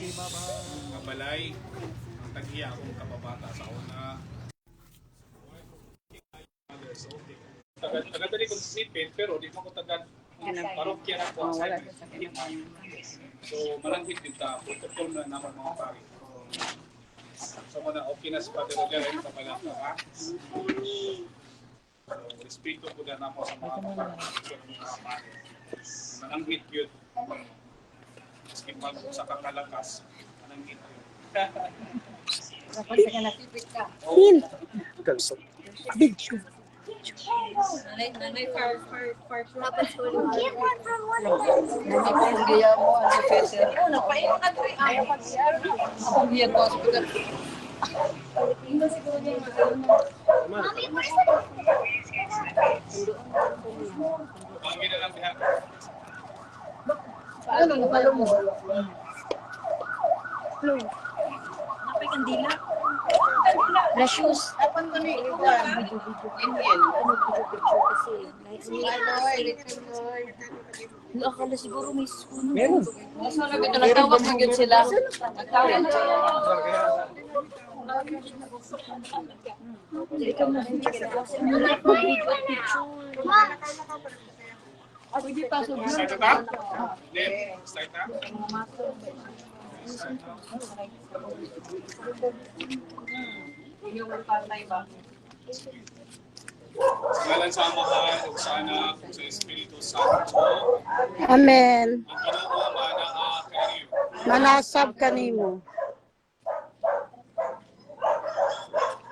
Nga balay, ang tag-iya akong kababata sa una. So, taga dali kong sipin, pero di mo ko taga parokya na po. So, malanghit din ta, protocol na naman mga pari. So, muna okay na sa Padre Roger ay kabalata, ha? So, respeto ko na po sa mga kapatid ng mga pari. Malanghit yun. Maski pag sa kakalakas, malanghit yun. Dapat ka nasipit ka. Nanay, dapat sa ulo. Nanay, kung gaya mo, ano, Peter? Nagpaingat ka rin. Ayaw ka siya. Ang hiyan ko, hospital. Hindi siguro niya Mami, Ang ginalang diha. paano napalo mo? Flow. Napay kandila. Lashes. Apan ko na yung Indian. Akala siguro may suno. Meron. Mas malapit na nagtawag na yun sila. Nagtawag. Ikaw na rin siya. Mag-video at picture. Pwede pa sa Start na ta? Start na? yung pantay ba? Sa ngalan sa Amahan, ug sa Anak, ug sa Espiritu Santo. Amen. Ang Ginoo manaa kayo. Manasab kanimo.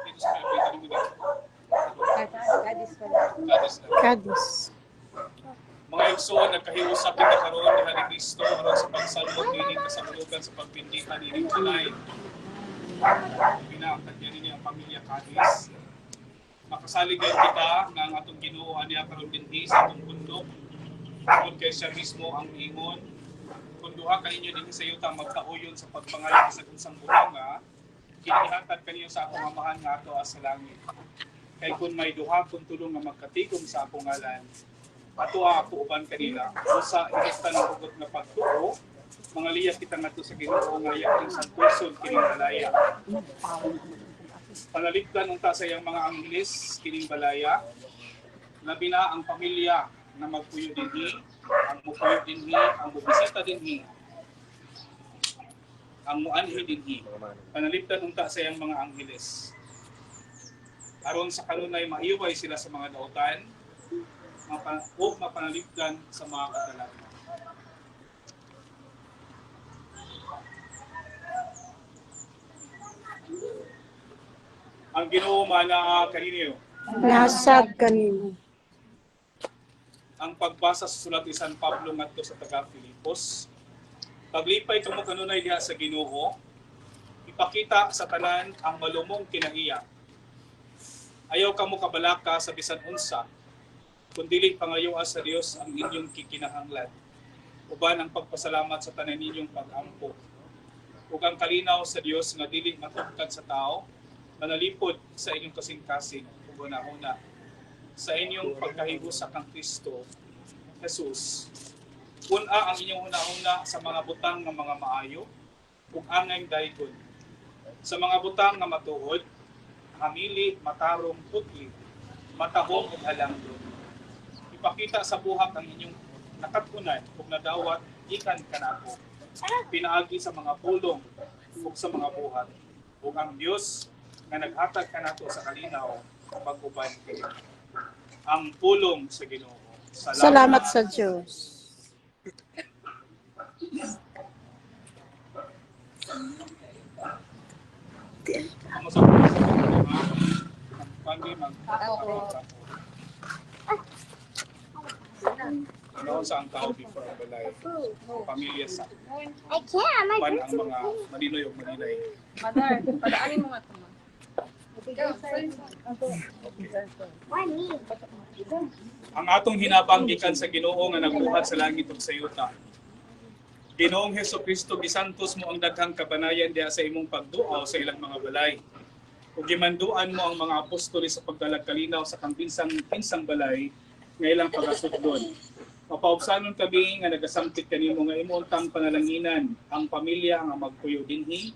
Dito sa Pilipinas mo dito. Kadis. Mga igsoon, nagkahiusap kita karon ni Hari Kristo aron sa pagsalmot nining kasabulugan sa pagpindihan nining balay. Pinaakad niya ninyo ang pamilya Kadis. Makasaligay kita nga ang atong Ginoo aniya karon dinhi sa atong bundok. Kung kay siya mismo ang ingon, kung duha ka ninyo dinhi sa yuta magkauyon sa pagpangalan sa unsang bunga, kinihatag kaniyo sa akong amahan nga ato sa langit. Kay kung may duha kung tulong nga magkatigom sa akong ngalan, ato ako uban kanila. Usa ihista ng hugot nga pagtuo, mga liyas kita ngadto sa Ginoo nga yaking sang puson kining balaya. Panaligdan unta sa iyang mga angheles kining balaya. Labi na ang pamilya na magpuyo dinhi, ang mupuyo dinhi, ang mubisita dinhi, ang muanhi dinhi. Panaligdan unta sa iyang mga angheles. Aron sa kanunay maiway sila sa mga dautan, o mapanaligdan sa mga kadalanan. Ang Ginoo manaa kaninyo. Nasab kanimo. Ang pagbasa sa sulat ni San Pablo ngadto sa taga-Filipos. Paglipay kamo kanunay diha sa Ginoo, ipakita sa tanan ang malumong kinaiya. Ayaw kamo kabalaka sa bisan unsa, kundi pangayoa sa Dios ang inyong kikinahanglan. Uban ang pagpasalamat sa tanan ninyong pag-ampo. Ug ang kalinaw sa Dios nga dili matugkad sa tao, manalipod sa inyong kasing-kasing ug una-una sa inyong pagkahibusa kang Kristo Jesus. Una ang inyong una-una sa mga butang nga mga maayo ug angay daygon. Sa mga butang nga matuod, hamili, matarong, putli, matahong ug halangdon. Ipakita sa buhat ang inyong nakatunan ug nadawat ikan kanako. Pinaagi sa mga pulong ug sa mga buhat. Ug ang Dios nga naghatag kanato sa kalinaw pag-uban kini. Ang pulong sa Ginoo. Salamat sa Diyos. Ang sa mga pandi ano sa ang tao before ang balay. Pamilya sa pan ang mga maninoy o maninay. Mother, padaanin mo nga ito. Ang atong hinabanggikan sa Ginoo nga nagbuhat sa langit ug sa yuta. Ginoong Hesukristo, gisantos mo ang daghang kabanayan diha sa imong pagduaw sa ilang mga balay. Ug gimanduan mo ang mga apostol sa pagdalag kalinaw sa kampinsang balay nga ilang pagasugdon. Mapaubsanon kami nga nagasampit kanimo nga imong tang panalanginan ang pamilya nga magpuyo dinhi,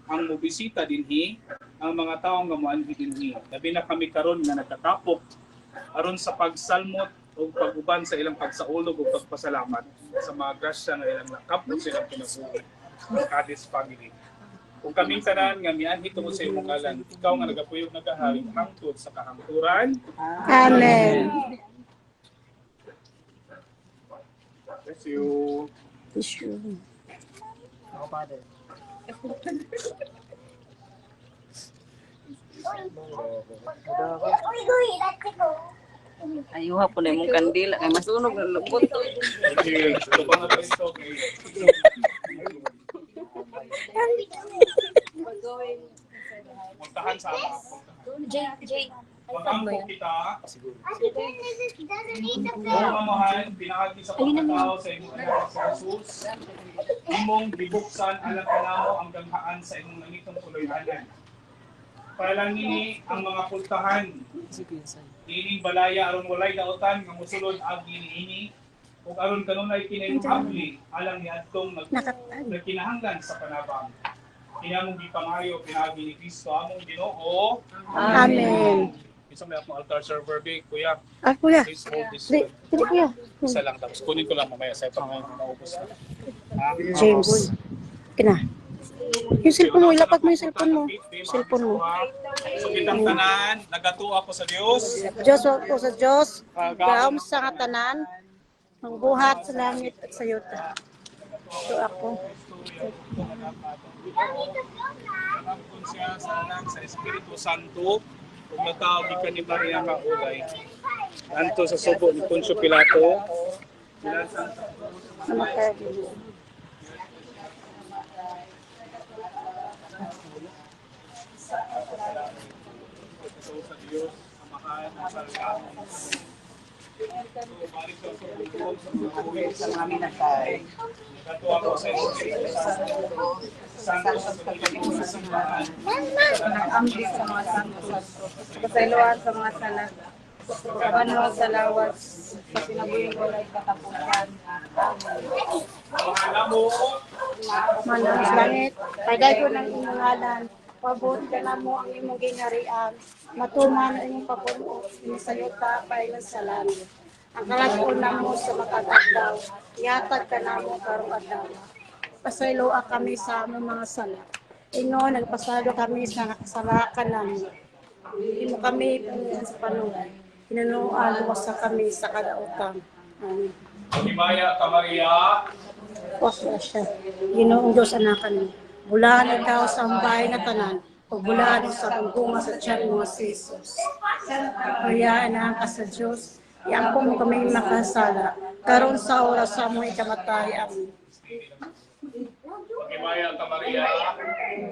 ang mobisita dinhi, ang mga tawo nga moanhi dinhi. Labi na kami karon nga nagkatapok aron sa pagsalmot o pag-uban sa ilang pagsaulog o pagpasalamat sa mga grasya nga ilang nakapot sa ilang kinabuhi. Kadis family. Kung kaming tanan nga mianhi tungod sa imong ngalan, ikaw nga nagapuyog nagahari hangtod sa kahangturan. Amen. Bless you. Issue. Ako, Father. Ayuha po na yung kandila. Ay, masunog na lupot to. Okay, ito ba nga ito? Okay. Puntahan sa ama. Mag-ampo kita. Mga mamahan, pinakati sa pagkatao sa imong anak sa Jesus. Imong bibuksan alam ka namo ang ganghaan sa imong nangitong puloy-anan. Palangini ang mga pultahan. Ining balaya aron walay daotan nga mosulod ag ini ug aron kanunay kinayuhabli alang niadtong nagkinahanglan sa panabang. Kinamong gipangayo pinaagi ni Kristo among Ginoo. Amen. Isa may akong altar server big kuya. Ah, kuya. Please hold this Di, one. di, kuya. Isa lang tapos kunin ko lang mamaya sa ito ngayon maubos na. James. Kina. Yung cellphone mo, ilapag mo yung cellphone mo. Cellphone mo. So kitang tanan, nagato ako sa Dios. Diyos ako sa Diyos. Gaom sa katanan. Ang buhat sa langit at sa yuta. Ito ako. Napakon siya sa anak sa Espiritu Santo. Kung natawag ka ni Maria Kaulay. Nanto sa subo ni Poncio Pilato. Sa Diyos, Amahan, ang Salgado. Balik sa subo Sa mami na tayo. Nagato ako sa Espiritu Santo. Santo sa Pagkakita sa simbahan. Nag-ambig sa mga santos. Kasailuan sa mga salat. Kapanaw sa lawas. Sa sinabuhin ko lang katapusan. Mahala mo, Manang sa langit. Pagay ko ng imong ngalan. Pabuti ka na mo ang imong ginarian. Matuman ang imong papuno. Inisayota paingon sa langit. Ang kalat-on na mo sa makadagdaw. Yatag ka na mo karong adlaw. Pasayloa kami sa among mga sala. Ingon, nagpasado kami sa nakasalakan namin. Hindi mo kami pangyayan sa panulan. Pinanuan mo sa kami sa kadaotang. Amen. Himaya ka Maria, Waswa siya. Ginoong Diyos anakan mo. Bulaan ikaw sa bahay na tanan. O bulaan sa bunga sa tiyan mo si Jesus. Kaya anak ka sa Diyos. Iampo mo kami makasala. Karon sa oras sa mo ikamatay. Amen. Himaya ka Maria,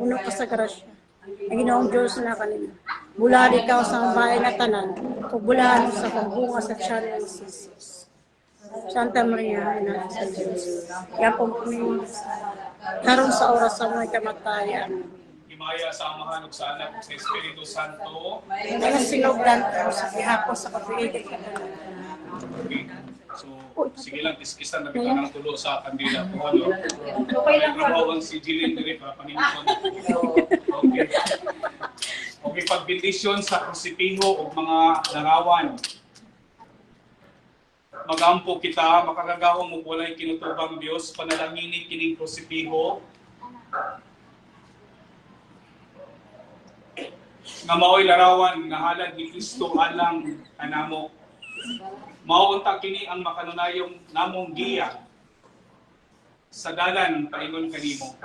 Puno ka sa grasya. Ang ginoong Diyos na kanina. Bulaan ikaw sa bahay na tanan. O bulaan sa bunga sa tiyan mo si Jesus. Santa Maria, anak sa Diyos. Iampo mo kami makasala. Karon sa oras sa mo ikamatay. Amen. himaya sa Amahan ug sa Anak ug sa Espiritu Santo. Mga sinugdan ko sa gihapon sa kapiligid ka na. Okay. So, sige lang, kiskisan na kita ng tulo sa kandila. Kung ano, may trabawan si Jillian diri para panimuson. Okay. Okay, pagbindisyon sa krusipiho o mga larawan. Magampo kita, makakagahong mo walay kinutubang Diyos, panalangini kining krusipiho. Nga mao'y larawan nga halad ni Kristo alang anamo. Mauunta kini ang makanunayong namong giya sa dalan paingon kanimo.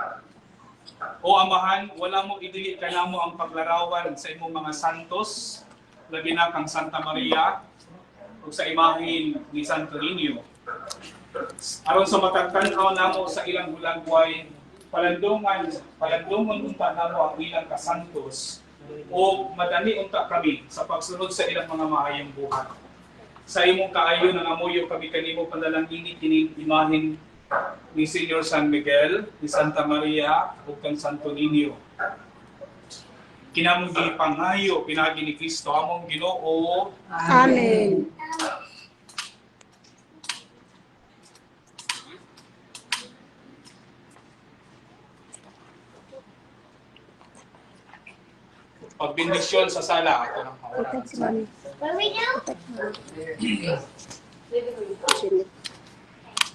O Amahan, wala mo idili kanamo ang paglarawan sa imong mga santos, labi na kang Santa Maria ug sa imahin ni Santo Niño. Aron sa matagtan-aw namo sa ilang hulagway, palandungon unta namo ang ilang kasantos o madani unta kami sa pagsunod sa ilang mga maayong buhat. Sa imong kaayo nangamuyo kami kanimo panalangini kining imahin ni Senior San Miguel, ni Santa Maria ug kang Santo Niño. Kinamong gipangayo pinagi ni Kristo among Ginoo. Amen. Pagbindisyon sa sala. Ito ng Protect si oras. Mami.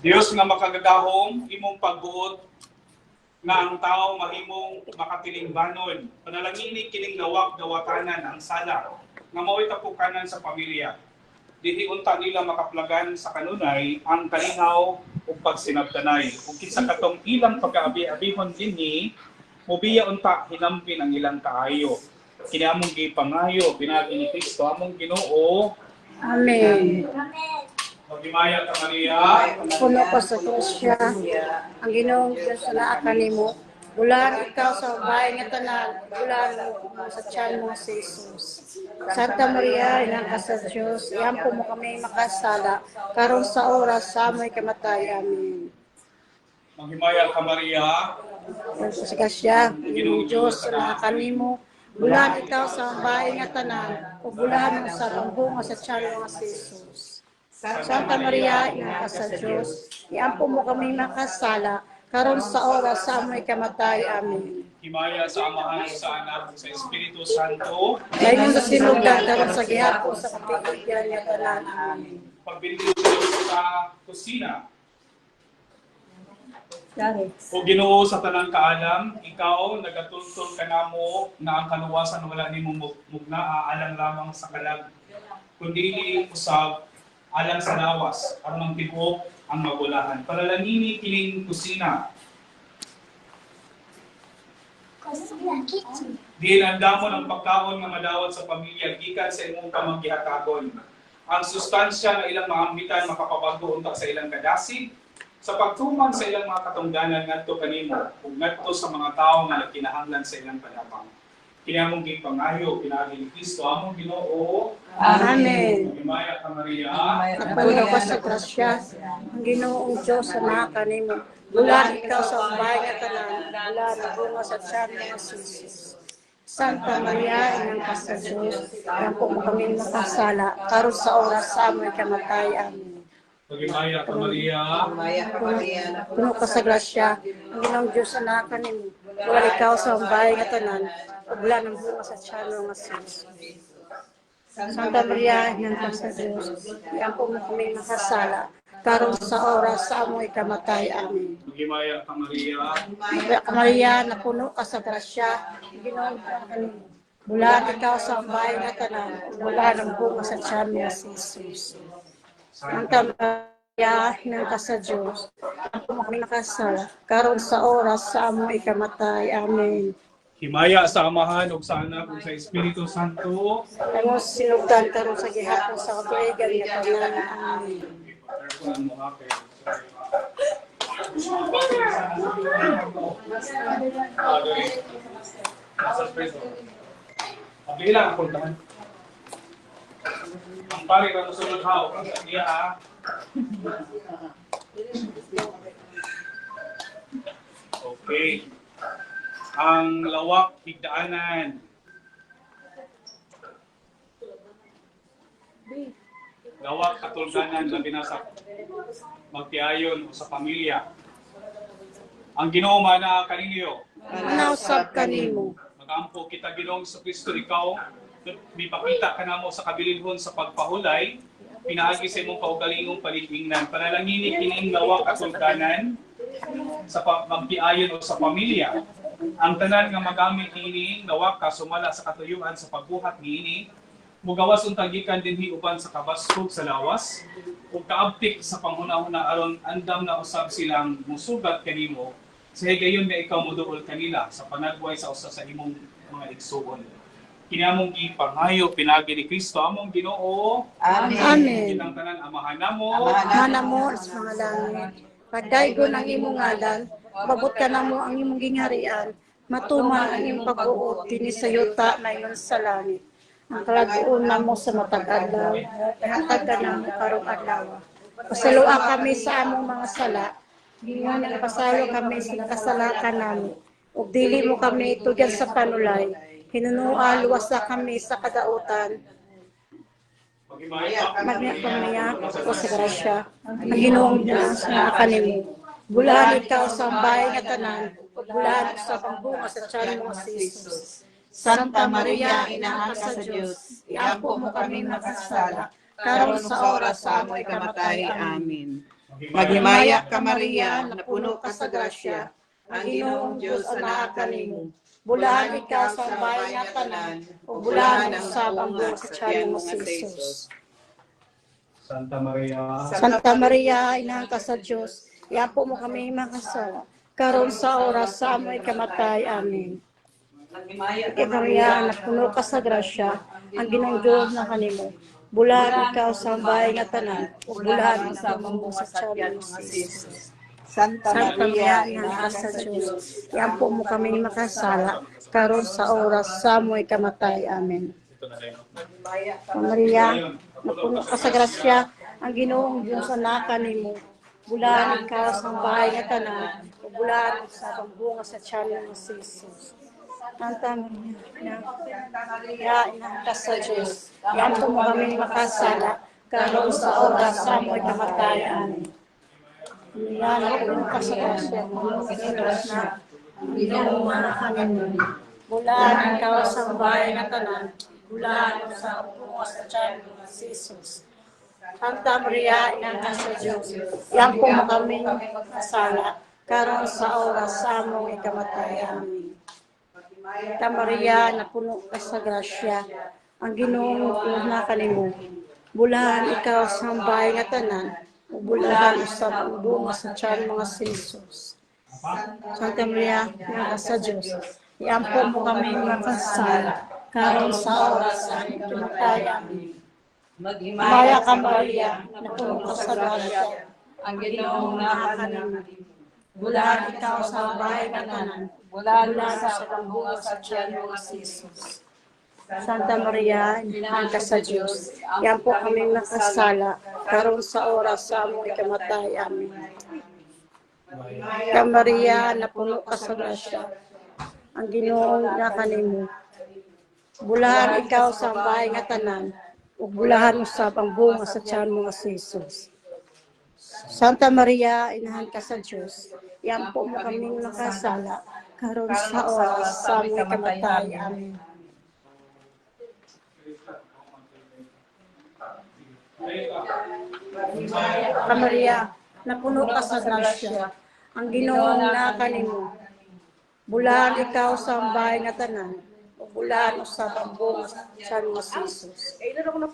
Dios nga makagadahom, imong pagbuot nga ang tao mahimong makatilingbanon. Panalangini kining dawak-dawatanan ang sala nga mao'y tapukanan sa pamilya. Dihi unta nila makaplagan sa kanunay ang kalinaw ug pagsinabtanay. Ug kinsa katong ilang pag-aabi-abihon dinhi, mobiya unta hinampin ang ilang kaayo. Kini among gipangayo pinagi ni Kristo among Ginoo. Amen. Magimaya ka Maria. Puno ko sa Krusya, ang Ginoong Diyos na kanimo. Bulan ikaw sa bahay nga tanan, bulan mo sa tiyan mo si Jesus. Santa Maria, inang ka sa Diyos, iampo mo kami makasala, karon sa oras sa amoy kamatay. Amen. Magimaya ka Maria. Puno ko sa Krusya, ang Ginoong Diyos na kanimo. Bulan ikaw sa bahay nga tanan, o bulan mo sa pambunga sa tiyan mo si Jesus. Santa Maria, inang ka sa Diyos, iampo mo kami makasala, karon sa oras sa amoy kamatay. Amen. Himaya sa Amahan, sa Anak, sa Espiritu Santo. Ngayon sa sinugdan, karon sa gihapon sa kapigyan niya tanan. Amen. Pagbindisyon sa kusina. O Ginoo sa tanang kaalam, ikaw nagatultol ka namo na ang kaluwasan wala nimo mugna alang lamang sa kalag. Kundi usab alang sa lawas, ang mangtibok ang magulahan. Panalangini kining kusina. Diin andamon ang pagkaon nga madawat sa pamilya gikan sa imong pamanggihatagol. Ang sustansya nga ilang maambitan makapabago unta sa ilang kadasig sa pagtuman sa ilang mga katungdanan ngadto kanimo ug ngadto sa mga tawo nga nagkinahanglan sa ilang padapang. Kini among gipangayo pinaagi ni Kristo among Ginoo. Amen. Himaya ka Maria. Napuno ko sa grasya, ang Ginoong Diyos na kanimo. Bulan ikaw sa bahay nga tanan, bulan na bunga sa tiyan mo si Jesus. Santa Maria, inang ka sa Diyos, iampo mo kami makasala, karon sa oras sa amoy kamatay. Amen. Magimaya ka Maria. Puno ka sa grasya, ang Ginoong Diyos na kanimo. Bulan ikaw sa bahay nga tanan, o bulan ng bunga sa tiyan mo si Jesus. Santa Maria, inang ka sa Diyos, iampo mo kami makasala, karon sa oras sa amoy kamatay. Amen. Magimaya ka Maria. Maria, napuno ka sa grasya, Ginoong Diyos kanimo. Bulan ikaw sa bahay nga tanan, bulan ng bunga sa tiyan mo si Jesus. Santa Maria, inang ka sa Diyos, iampo mo kami makasala, karon sa oras sa amoy kamatay. Amen. Himaya sa Amahan ug sa Anak ug sa Espiritu Santo. Kayo sinugdan karon sa gihapon sa kapaigan nga tanan. Amen. Ano mo ha kay Bilang ang puntahan. Ang pari ka musulod haw. Niya ha. Okay. Ang lawak higdaanan. Lawak katulganan labi na sa magtiayon o sa pamilya. Ang Ginoo mana kaninyo. Nausab kanimo. Magampo kita Ginoong sa Kristo ikaw, mipakita ka namo sa kabilinhon sa pagpahulay, pinaagi sa imong kaugalingong paligingnan. Panalangini kining lawak katulganan sa magtiayon o sa pamilya. Ang tanan nga magamit niini nawak ka sumala sa katuyuan sa pagbuhat niini, mugawas untang gikan dinhi uban sa kabasog sa lawas ug kaabtik sa panghuna-huna aron andam na usab silang musugat kanimo sa higayon nga ikaw moduol kanila sa panagway sa usa sa imong mga igsuon. Kini among gipangayo pinagi ni Kristo among Ginoo. Amen. Kitang tanan amahan namo. Manamo sa mga langit. Pagdaygo ng imong ngalan, babot ka namo ang imong gingharian, matuman ang imong pag-uot dinhi sa yuta mayon sa langit. Ang kalaguon namo sa matag adlaw, hatag ka namo karong adlaw. Pasaluan kami sa among mga sala, gingon ang pasalo kami sa kasalakan namo. Ug dili mo kami tugyan sa panulay, hinunua luwasa kami sa kadautan. Magniya ko sa grasya, ang Ginoong Diyos na kanimo. Bulan ikaw sa bahay nga tanan, ug bulan sa pangbunga sa tiyan mo si Jesus. Santa Maria, Ina ka sa Diyos, iampo mo kami makasala, karon sa oras sa amoy kamatay. Amen. Maghimaya ka Maria, na puno ka sa grasya, ang Ginoong Diyos anak kanimo. Bulahan ikaw sa bahay nga tanan, ug bulahan ang usab ang buong sa tiyan mo nga Jesus. Santa Maria, Santa Maria, Ina ka sa Diyos, iampo mo kami makasala, karon sa oras sa amoy kamatay. Amen. Ika Maria, na puno ka sa grasya, ang Ginoong Diyos na kanimo. Bulahan ikaw sa bahay nga tanan, ug bulahan ang buong sa tiyan mo Jesus. Santa Santa Maria, Ina ka sa Diyos, iampo mo kami makasala, karon sa oras sa amoy kamatay. Amen. ito na rin. Maria, napuno ka sa grasya, ang Ginoong Diyos anak kanimo. Bulahan ikaw sa bahay nga tanan, ug bulahan sa pambunga sa tiyan mo Jesus. Santa Maria, Ina ka sa Diyos, iampo mo kami makasala, karon sa oras sa amoy kamatay. Amen. Maria, napuno ka sa grasya, ang Ginoong Diyos na Ginoong anak kanimo. Bulahan ikaw sa bahay nga tanan, bulahan sa pambunga sa tiyan mo Jesus. Santa Maria, Ina ka sa Diyos, iampo mo kami makasala, karon sa oras sa among ikamatay. Amen. Santa Maria, napuno ka sa grasya, ang Ginoong Diyos na kanimo. Bulahan ikaw sa bahay nga tanan, ug bulahan sa pambunga sa tiyan mga Jesus. Santa Maria, Ina ka sa Diyos, iampo mo kami makasala, karon sa oras sa among ikamatay. Amen. Maya ka Maria, napuno ka sa grasya, ang Ginoong na kanimo. Bulahan ikaw sa bahay nga tanan, bulahan sa pambunga sa tiyan mo Jesus. Santa Maria, Ina ka sa Diyos, iampo kami makasala, karon sa oras sa among ikamatay. Amen. Santa Maria, napuno ka sa grasya, ang Ginoong na kanimo. Bulahan ikaw sa bahay nga tanan, ug bulahan usab ang bunga sa tiyan mo Jesus. Santa Maria, Inahan ka sa Diyos, iampo mo kaming makasala, karon sa oras sa among kamatay. Amen. Santa Maria, napuno ka sa grasya, ang Ginoong na kanimo. Bulahan ikaw sa bahay nga tanan, ug bulahan usab ang bunga sa tiyan mo Jesus.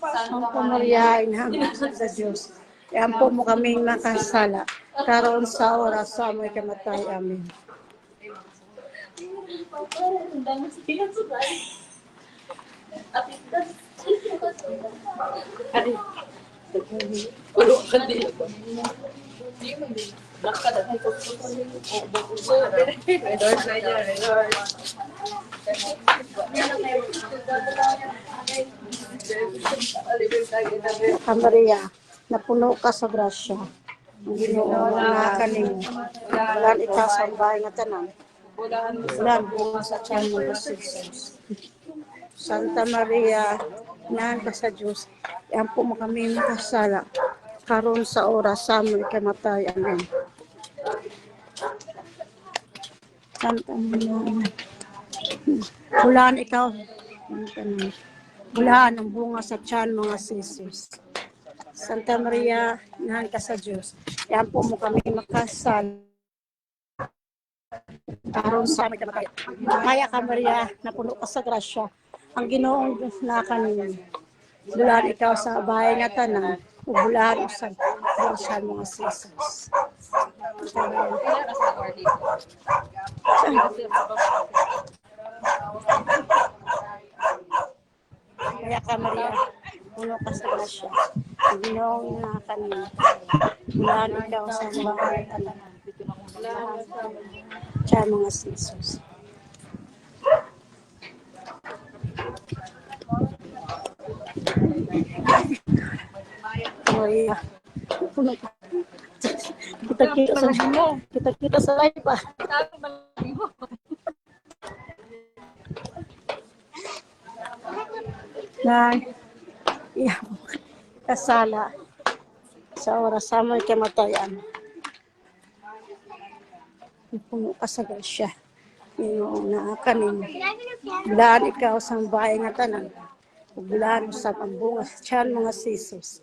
Santa Maria, Inahan ka sa Diyos, iampo mo kaming makasala, karon sa oras sa among kamatay. Amen. Santa Maria, napuno ka sa grasya, ang Ginoo na kanimo. Bulan ikaw sa bahay nga tanan, bulan bunga sa tiyan mo Jesus. Santa Maria, Inahan ka sa Diyos, iampo mo kami makasala, karon sa oras sa among ikamatay. Amen. Santa Maria, bulan ikaw, bulan ang bunga sa tiyan mga Jesus. Santa Maria, Inahan ka sa Diyos, iampo mo kami makasala, karon sa aming kamatay. Kaya ka Maria, napuno ka sa grasya, ang Ginoong Diyos na kanimo. Bulan ikaw sa bahay nga tanan, ug bulan usab sa mga Jesus. Kaya ka Maria, puno ka sa grasya, ang Ginoong na kanimo. Bulan ikaw sa bahay nga tanan, sa mga Jesus. Maria, puno ka. Kita-kita sa live pa. Na kasala sa oras sa among kamatayan. Puno ka sa grasya. Ginoo na kanin. Bulan ikaw sa bahay nga tanan. Bulan sa pambunga sa tiyan mga Jesus.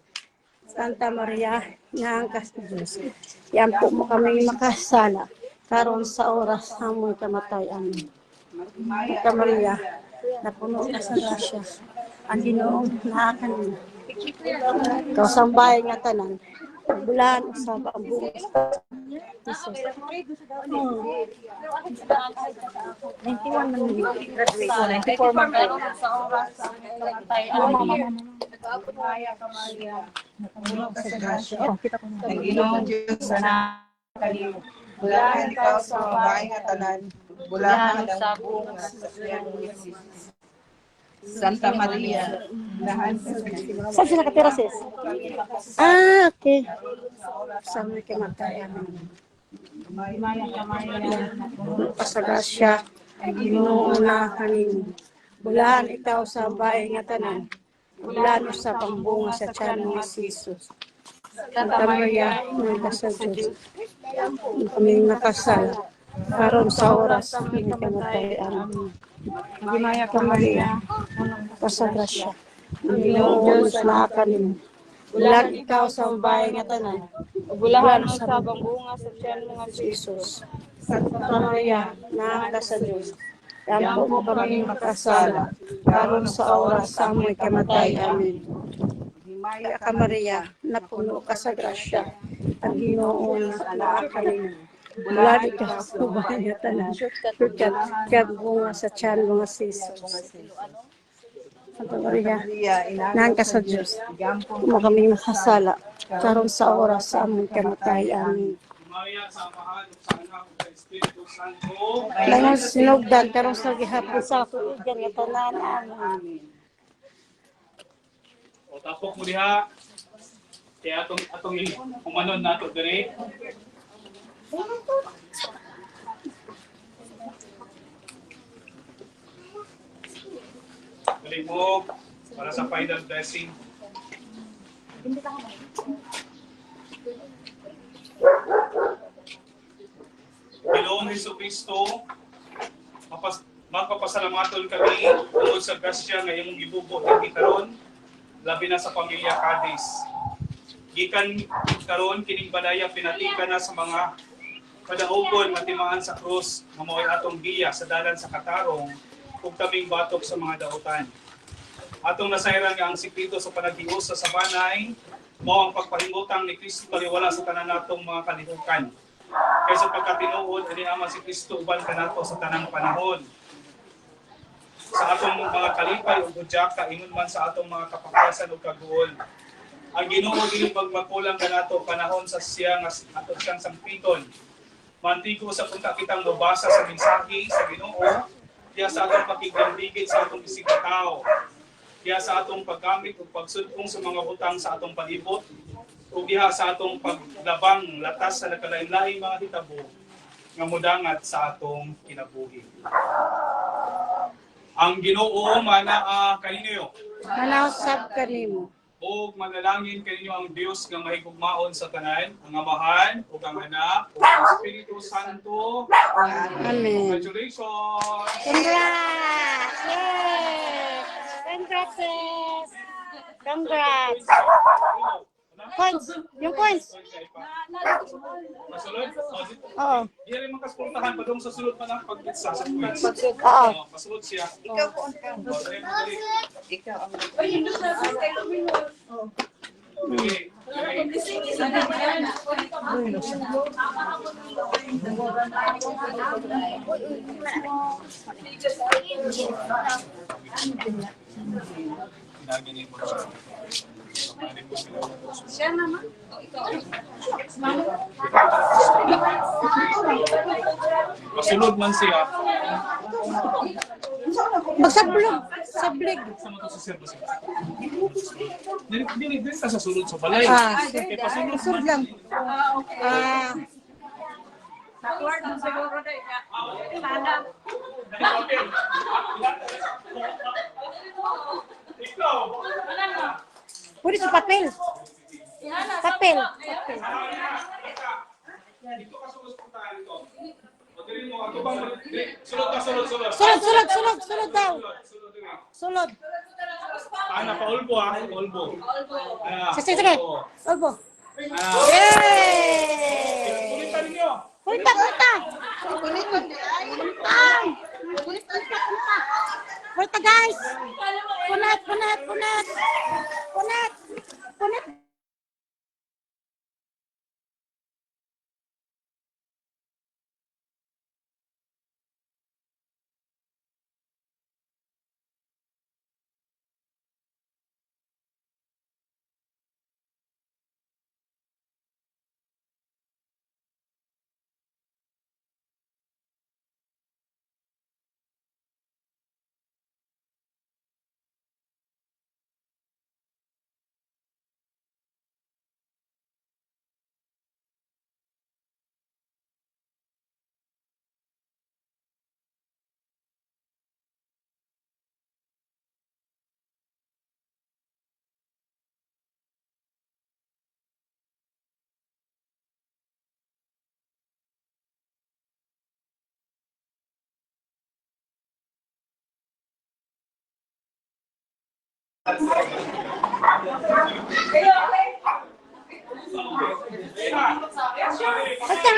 Santa Maria, Inaangka sa Diyos. Yan po mo kami makasala. Karon sa oras sa amoy kamatayan. Santa Maria, napuno ka sa grasya. Ang Ginoo na kanin. Ikaw sa bahay nga tanan. Bulan sa pambunga sa Jesus. 91 man graduate. 94 man sa oras sa kamatayan. Maya ka Maria, napuno ka sa grasya. Ang Ginoong Diyos na kanin. Bulahan ikaw sa babae nga tanan. Bulahan sa buong sasakyan ni Jesus. Santa Maria, bulahan sa Diyos. Saan sila katira, sis? Ah, okay. Sa amoy kamatayan. Maya ka Maria, napuno ka Sa grasya, ang Ginoo na kanin. Bulan ikaw sa bahay nga tanan. Bulan sa pambunga sa tiyan mga Jesus. Santa Maria, Inaangka sa Diyos. Kami nakasala. Karon sa oras sa aming kamatayan. Maya Santa Maria, sa grasya. Ang Ginoo Diyos na kanin. Bulan ikaw sa bahay nga tanan. Bulahan mo sa bambunga sa tiyan mga Jesus. Santa Maria, Inaangka sa Diyos. Yan po mo kami makasala. Karon sa oras sa amoy kamatayan. Amen. Maya ka Maria, napuno ka sa grasya. Ang Ginoo na kanin. Bulan ikaw sa bahay nga tanan. Shortcut bunga sa tiyan mga Jesus. Santa Maria, Inaangka sa Diyos. Mo kami makasala. Karon sa oras sa among kamatayan. Amen. Maya sa Amahan ug sa Anak ug sa Espiritu Santo. Kaya sinugdan karon sa gihapon sa tuigan nga tanan. Amen. O tapok mo diha. Kaya atong umanon nato dire. Balik mo para sa final blessing. Ginoong Jesucristo, magpapasalamaton kami tungod sa grasya nga imong gibubo dinhi karon, labi na sa pamilya Cadiz. Gikan karon kining balaya pinatika na sa mga kadaugon nga timaan sa krus nga mao'y atong giya sa dalan sa katarong ug tabing batok sa mga dautan. Atong nasayran nga ang sikreto sa panaghius sa sabanay mao ang pagpahimutang ni Kristo taliwala sa tanan natong mga kalihukan. Kaysa pagkatinuod ani ama si Kristo uban kanato sa tanang panahon. Sa atong mga kalipay ug udyaka ingon man sa atong mga kapakasan ug kaguol. Ang Ginoo dili pagmakulang kanato panahon sa siya nga ato siyang sangpiton. Mantigo sa punta kitang mabasa sa mensahe sa Ginoo, diya sa atong pakigambigit sa atong isig tao. Diya sa atong paggamit ug pagsudkong sa mga butang sa atong palibot, ug diha sa atong paglabang latas sa nakalain-laing mga hitabo nga modangat sa atong kinabuhi. Ang Ginoo mana kaninyo Manausap kanimo. ug manalangin kaninyo ang Dios nga mahigugmaon sa tanan, ang Amahan ug ang Anak ug ang Espiritu Santo. Amen. Congratulations! Congrats! Yay! Congrats, sis! Congrats! Points! Yung points! Masulod? Oo. Di rin makasultahan pa doon sa sulod pa ng pag-itsa sa points. Oo. Masulod siya. Ikaw po ang ikaw ang Okay. Ginaginin mo siya. siya naman. Masulod man siya. Magsablog! Sablig! Sa mga to sa sir. Dili ka sa sulod sa balay. Sige. Pasulod Sunod lang. Award mo siguro na Ikaw. Pwede sa papel. Papel. Dito ka sa hospital ito. O dili mo ato bang Sulod ka, sulod. Sulod daw. Sulod. Paulbo ha, paulbo. Sige. Ulbo. Yay! Kulitan ninyo. Kunta. Kunta guys. Kunat.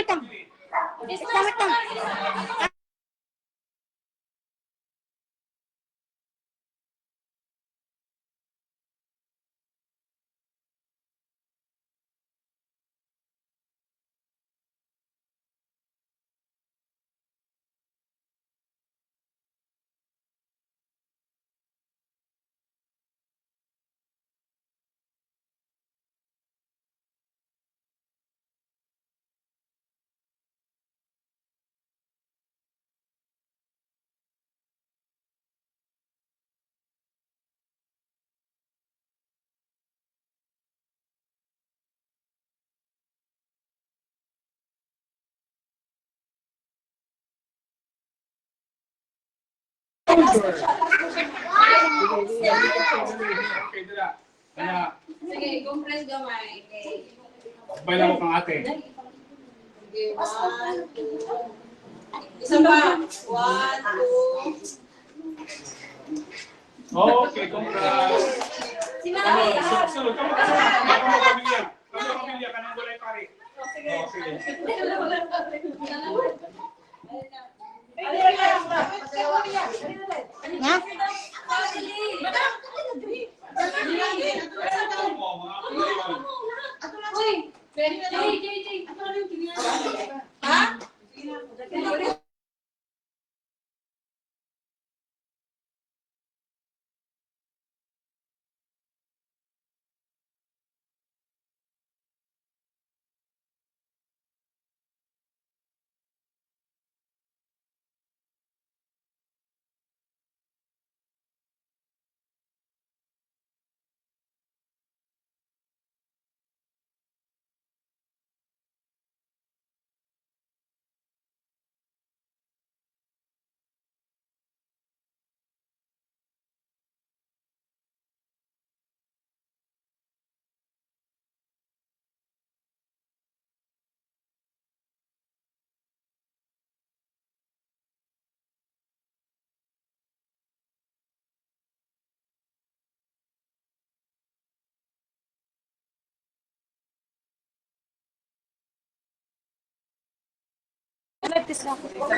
Matang. Okay, dala. Kaya, Sige, compress gamay. sabay lang ko kang ate. Sige, 1, 2. Isa pa. 1, 2. Okay, congrats. Sunod. Kamu pamilya. Kanang gulay pare. Sige. Ha?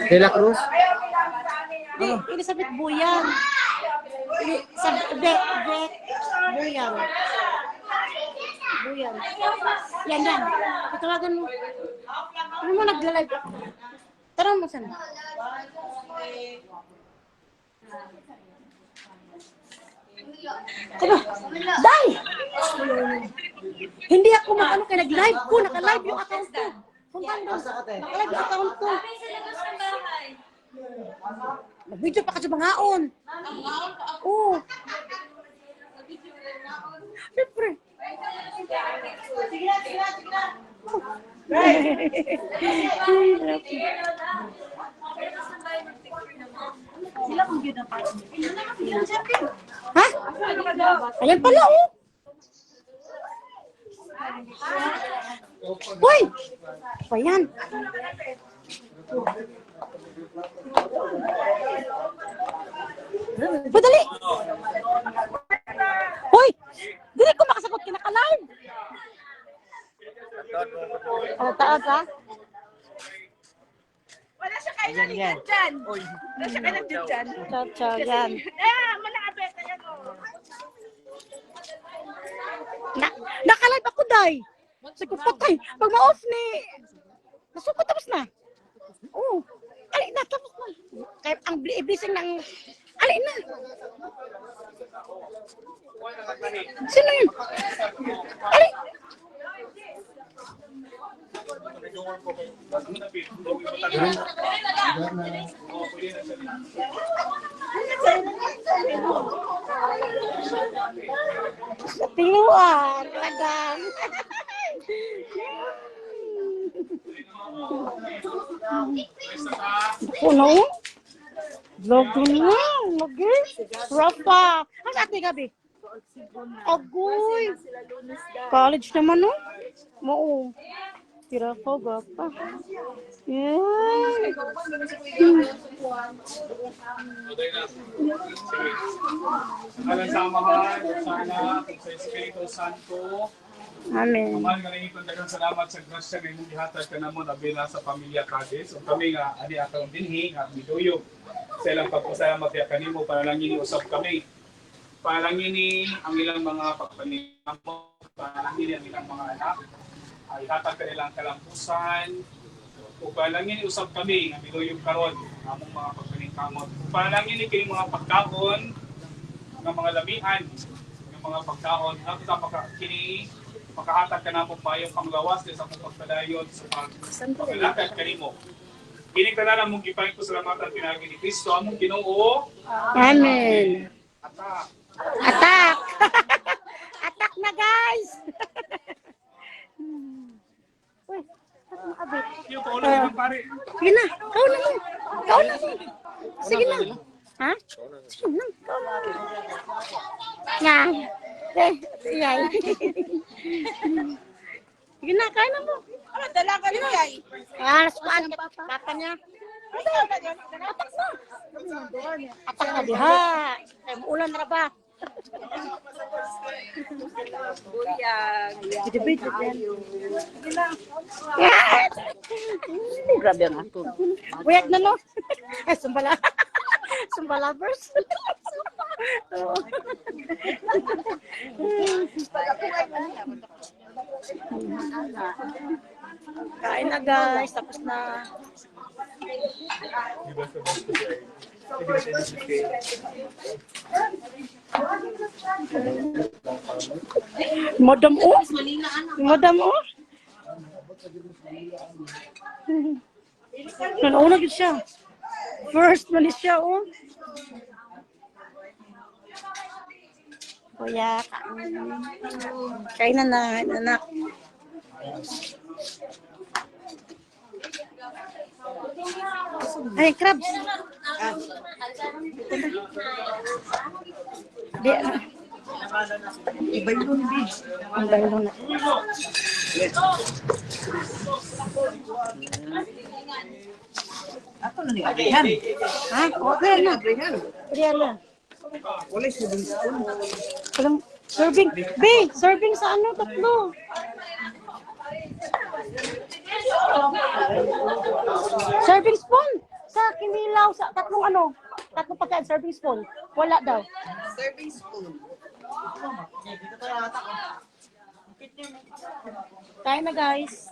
De la Cruz. Elizabeth Buyan. Buyan. Yan. Itawagan mo. Ano mo nagla-live? Tara mo sana. Ano? Day! Hindi ako mag-ano kaya nag-live ko. Naka-live yung account ko. Puntan doon. Naka-live yung account ko. Nag-video pa ka sa mangaon. Oo. Siyempre. Sila kung yun ang Ha? Ayan pala, oh. Hoy! Apa yan? Padali! Hoy! Dili ko makasakot kinaka-live! Taas ha? Wala siya kayo naligan dyan. Wala siya kayo naligan dyan. Ciao, yan. Malakabet na yan. Naka-live ako, day. Sabi ko, patay. Pag ma-off ni... Nasukot, tapos na. Oo. Alin na, tapos na. Kaya ang iblising ng... Alin na. Sino yun? Alin. Tinuan, lagang. Puno? Vlog na, lagi. Rafa. Ang ate gabi? Agoy. College naman, no? Oo. Tira ko, gapa. Yan. Walang samahan, sana, kung sa Espiritu Santo. Amen. Aman nga rin daghang salamat sa grasya nga imong gihatag kanamo nabila sa pamilya Cadiz. Ug kami nga ani atong dinhi nga miduyog sa ilang pagpasalamat ya kanimo panalangin usab kami. Panalangin ni ang ilang mga pagpanimamo, panalangin ang ilang mga anak. Ay hatag kanilang kalampusan. Ug panalangin usab kami nga miduyog karon among mga pagpaningkamot. Panalangin ni kini mga pagkaon ng mga lamian ng mga pagkaon ato sa kini makahatag ka na mong mayong panglawas sa mong pagpadayon sa paglalakad kanimo. Kini ka na mong gipahin ko salamatan pinagi ni Kristo among Ginoo. Amen. Atak. Attack! Attack na, guys! Uy, saan makabit? Yung kaulan ng pare. Sige na, kau na mo. Kau na mo. Sige na. Ha? Sige na, kau na. Nga. Yay. Sige na, kaya na mo. Dala ka rin ay. Ah, nasukaan ka. Papa niya. Attack na. Attack na diha. Ay, uulan na ba? Buyag. Dibit yan. Grabe ang ako. Buyag na no? Ay, sumbala. Sumbalabers. Kain na guys, tapos na. Madam O? Madam O? Nanauna gid siya. First man siya o. Kuya, kain na anak. Ay, crabs. Di, ibaylon na. Ako na ni Abrihan. Ha? Okay na. Riyan na. Wala serving spoon. Walang serving. Serving sa ano? Tatlo. Serving spoon. Sa kinilaw, sa tatlong ano? Tatlong pagkain, serving spoon. Wala daw. Serving spoon. Kain na guys.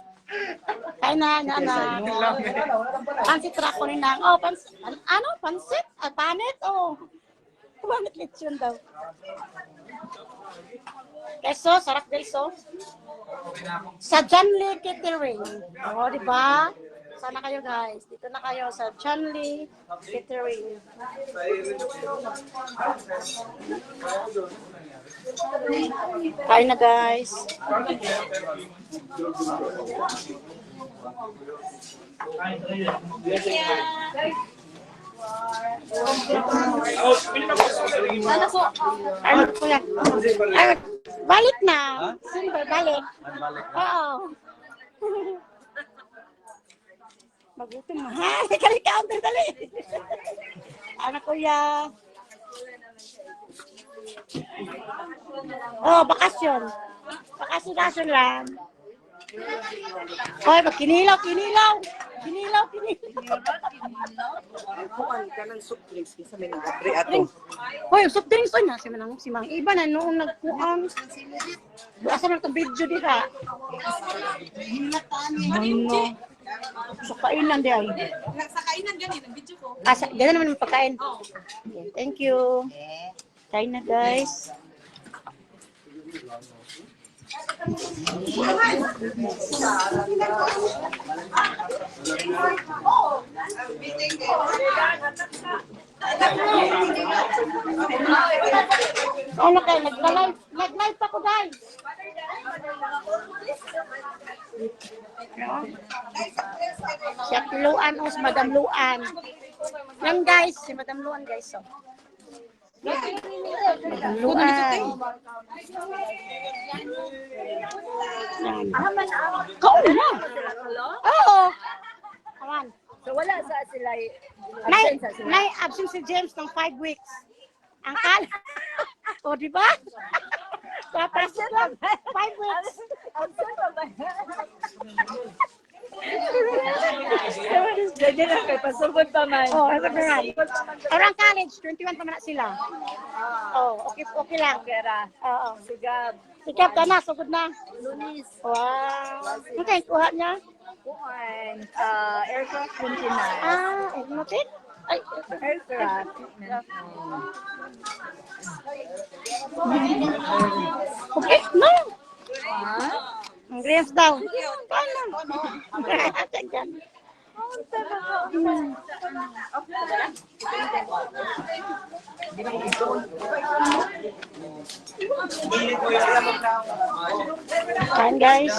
Kain na, anak. Pansit rako ni nang. Oh, ano? Pansit? Panit? Oh. Panit lechon daw. Keso, sarap guys, oh. Sa Janli Catering. Oh, di ba? Sana kayo guys. Dito na kayo sa Janli Catering. Kain na guys. Ano po? Ano po yan? Ay, balik na. Simba, balik. Oo. Magutom na. Ha? Kali counter, dali. Ano kuya? Oh, bakasyon. Bakasyon lang. Hoy, kinilaw. Kinilaw. Kuan ka ng soup drinks sa may nag-apre ato. Hoy, soft drinks oy na si Mang Iba na noong nagkuang. Asa man tong video dira? Ano? Sa kainan di ay. Sa kainan gani ng video ko. Asa, ganun naman ang pagkain. Okay, thank you. Kain na guys. Ano kayo? Nag-live pa ko guys. Si Ate Luan o si Madam Luan. Yan guys, si Madam Luan guys. So. Madam Luan. Yan. Kaon na. Oo. Come on. So wala sa sila Nay absent si James ng 5 weeks. Ang kal. O, di ba? Tapos 5 weeks. Jadi na kay pasubod pa man. Oh, ano ba yan? Orang college, 21 pa man sila. Oh, okay lang. Pera. Oo. Sigab. Sikap ka na, sugod na. Lunis. Wow. Okay, kuha niya. Kuan. Aircraft 29. Egnotin? Ay, Aircraft. okay, no. Ha? Ang grams daw. Paano? Tagyan. Kain guys.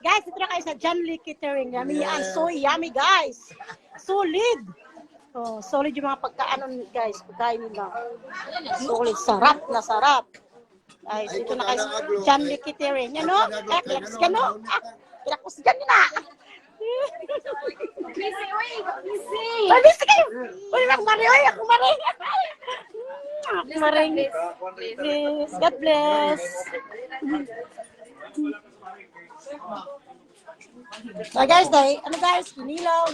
Guys, ito na kayo sa John Lee Catering. Yummy and so yummy guys. Solid. Oh, solid yung mga pagkaanon guys. Pagkain nila. Solid. Sarap na sarap. Ay, ito na kayo sa John Lee Catering. Yan o. Relax ka no. Relax ka na. Busy kayo. Uy, ako maring. Ako maring. Please. God bless. So guys, ano guys, kinilaw.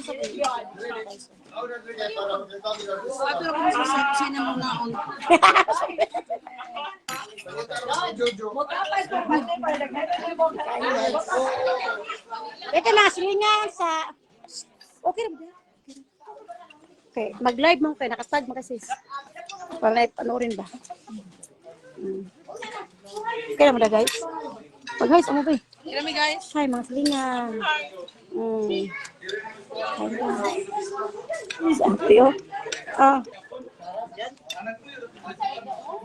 Ito na, silingan sa... Okay na ba? Okay, mag-live mo kayo, nakatag mo kasi. Pa-live, panoorin ba? Okay na mo na guys. Pag-guys, ano ba eh? Kami guys. Hi, mga silingan. Ate, oh.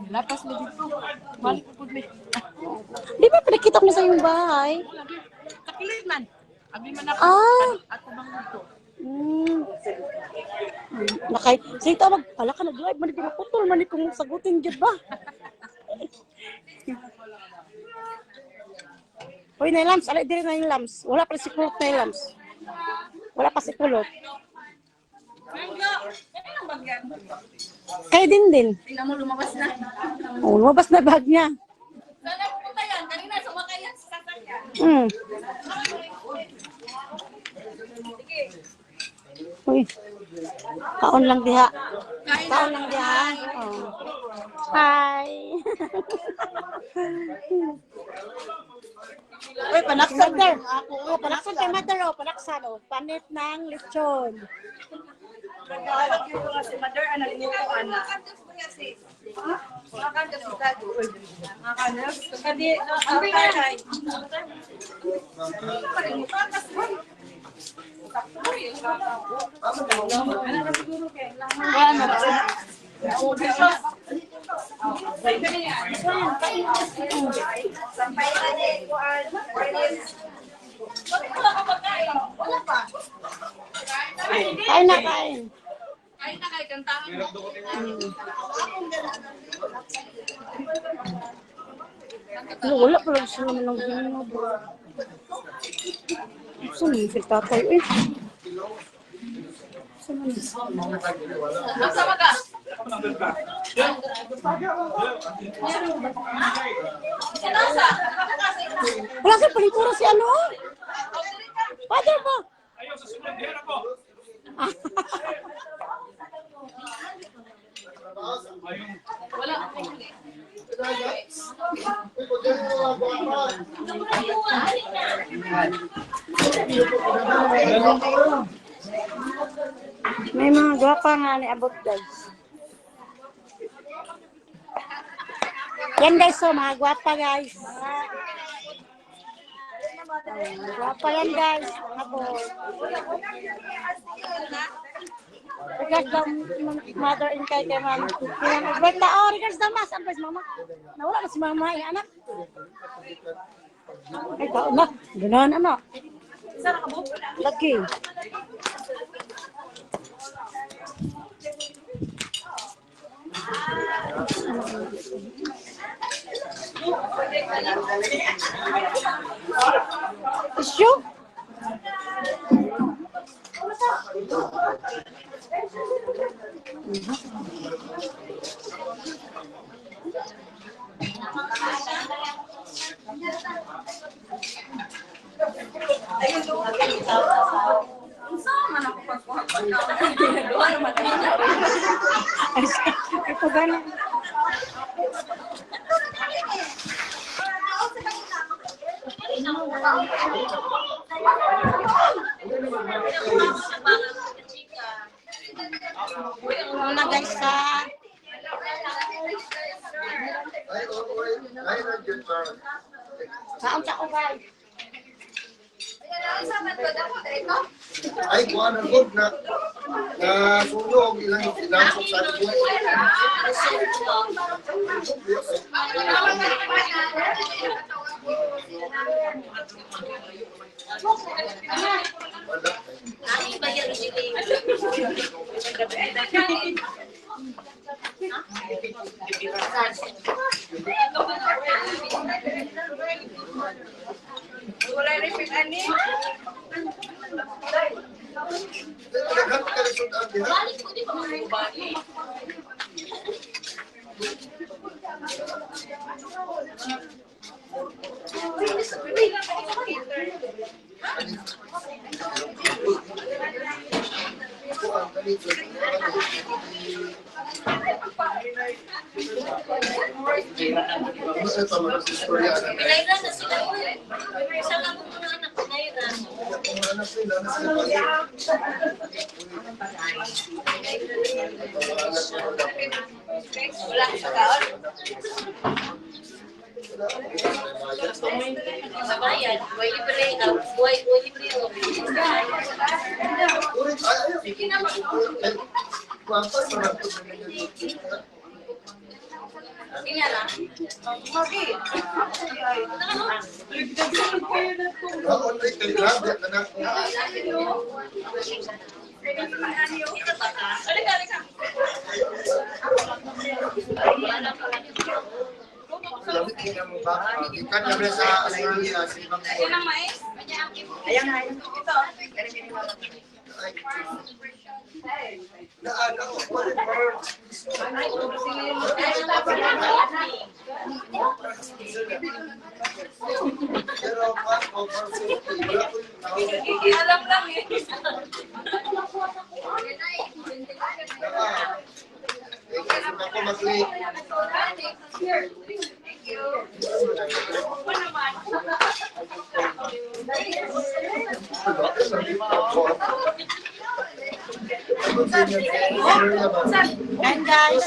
Lapas mo dito. Balik po mi. Di ba pinakita ko na sa iyong bahay? Takilit man. Abi man ako. Ato bang dito. Nakay, sige tawag, pala ka nag-live, man di maputol, man kung sagutin dyan ba? Uy, na yung lams, alay din na yung lams. Wala pa si kulot na yung lams. Wala pa si kulot. Kaya din. Tingnan mo lumabas na. Oh, lumabas na bag niya. Sana pupunta yan. Kanina sumakay yan sa sasakyan. Uy, kaon lang diha. Kaon lang diha. Oh. Hi. Uy, panaksan there. Oh, panaksan kay mother, oh. Panaksan, oh. Panit ng lechon. Nagawag yung mga si Mother, anak mo ko, anak. Makakanda si Tado. Makakanda. Kadi, nakakay. Kain na, kain. Kain na kay kantahan mo. Wala pala siya naman ng ginawa. Saan yung tatay? Eh, saan yung wala sa palipuro si ano? Father mo! Ayaw, sa sunod diyan ako. May mga gwapa nga ni abot guys. Yan guys, so mga gwapa guys. Gwapa yan guys. Abot. Regards the mother in kay mama. Berta, oh, regards the mas. Ang mama. Nawala na si mama, yung anak. Ay, taon na. Ganoon, ano? Lagi. Issue? Ito gano'n. Muna guys sa saan sa ubay? Ay, kuha ng good na sunog ilang sinasok sa buhay. Wala rin ani. Naghanap ka rin sunog din, ha? Mas ito mga istorya na Pinailan na sila. Isa lang po mga anak, pinailan. mga anak nila na sila Wala sa kaon. Sa bayan, way libre, way libre. Kanya na. Alam lang eh. Ako mag-late. And guys,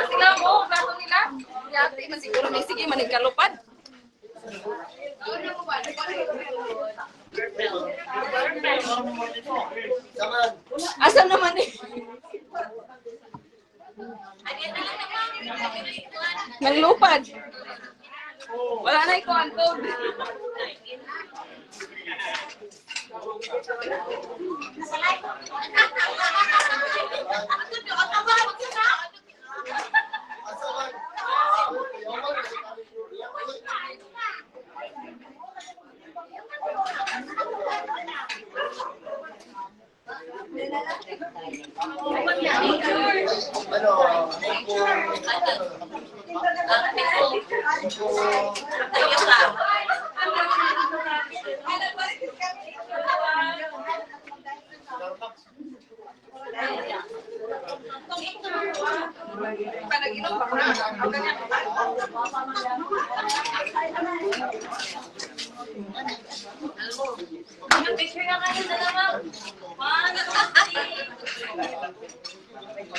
Tingnan mo, gato nila. Yati, masiguro may sige, manigkalupad. Asan naman eh? Naglupad.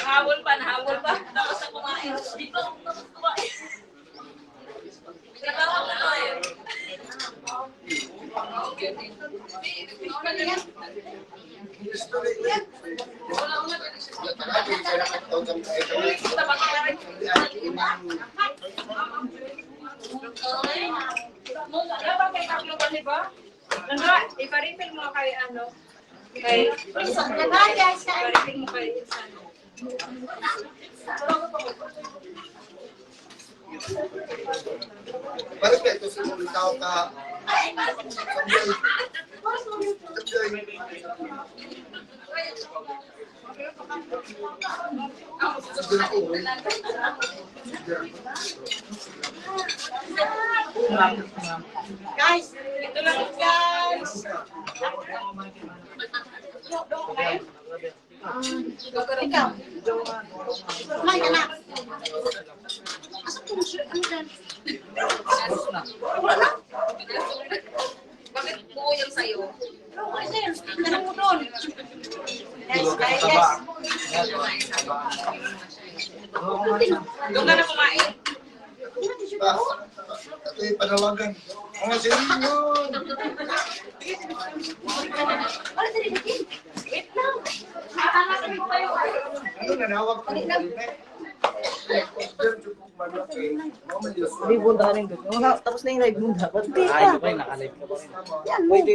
Habol pa, nahabol pa. Tapos na kumain. Dito ako tapos kumain. I-refill mo kay ano? Kay... I-refill mo kay... Balik ka ito sa mga tao ka. Guys, ito lang guys. Ikaw. May anak. Asa po siya? Ano dyan? Wala. Bakit buo yung sayo? Tanong mo doon. Yes, guys. Doon ka na kumain. Ito yung panawagan. Mga sinunod. Wait lang. Ano nanawag ko? Hindi po dahanin doon. Tapos na yung live mo dapat. Ay, ito kayo, naka-live ka pa rin. Wait.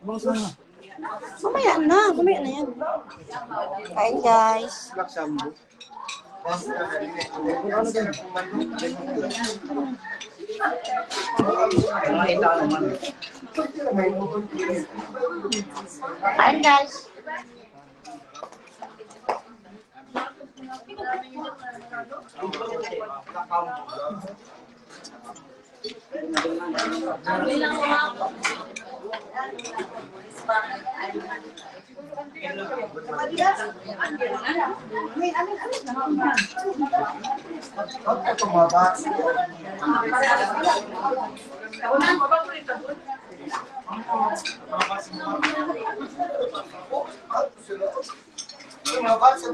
Bang sana. Mamaya na yan. Kain guys. Nakita ka naman. Kain guys. Ito tumaba. Tumaba sa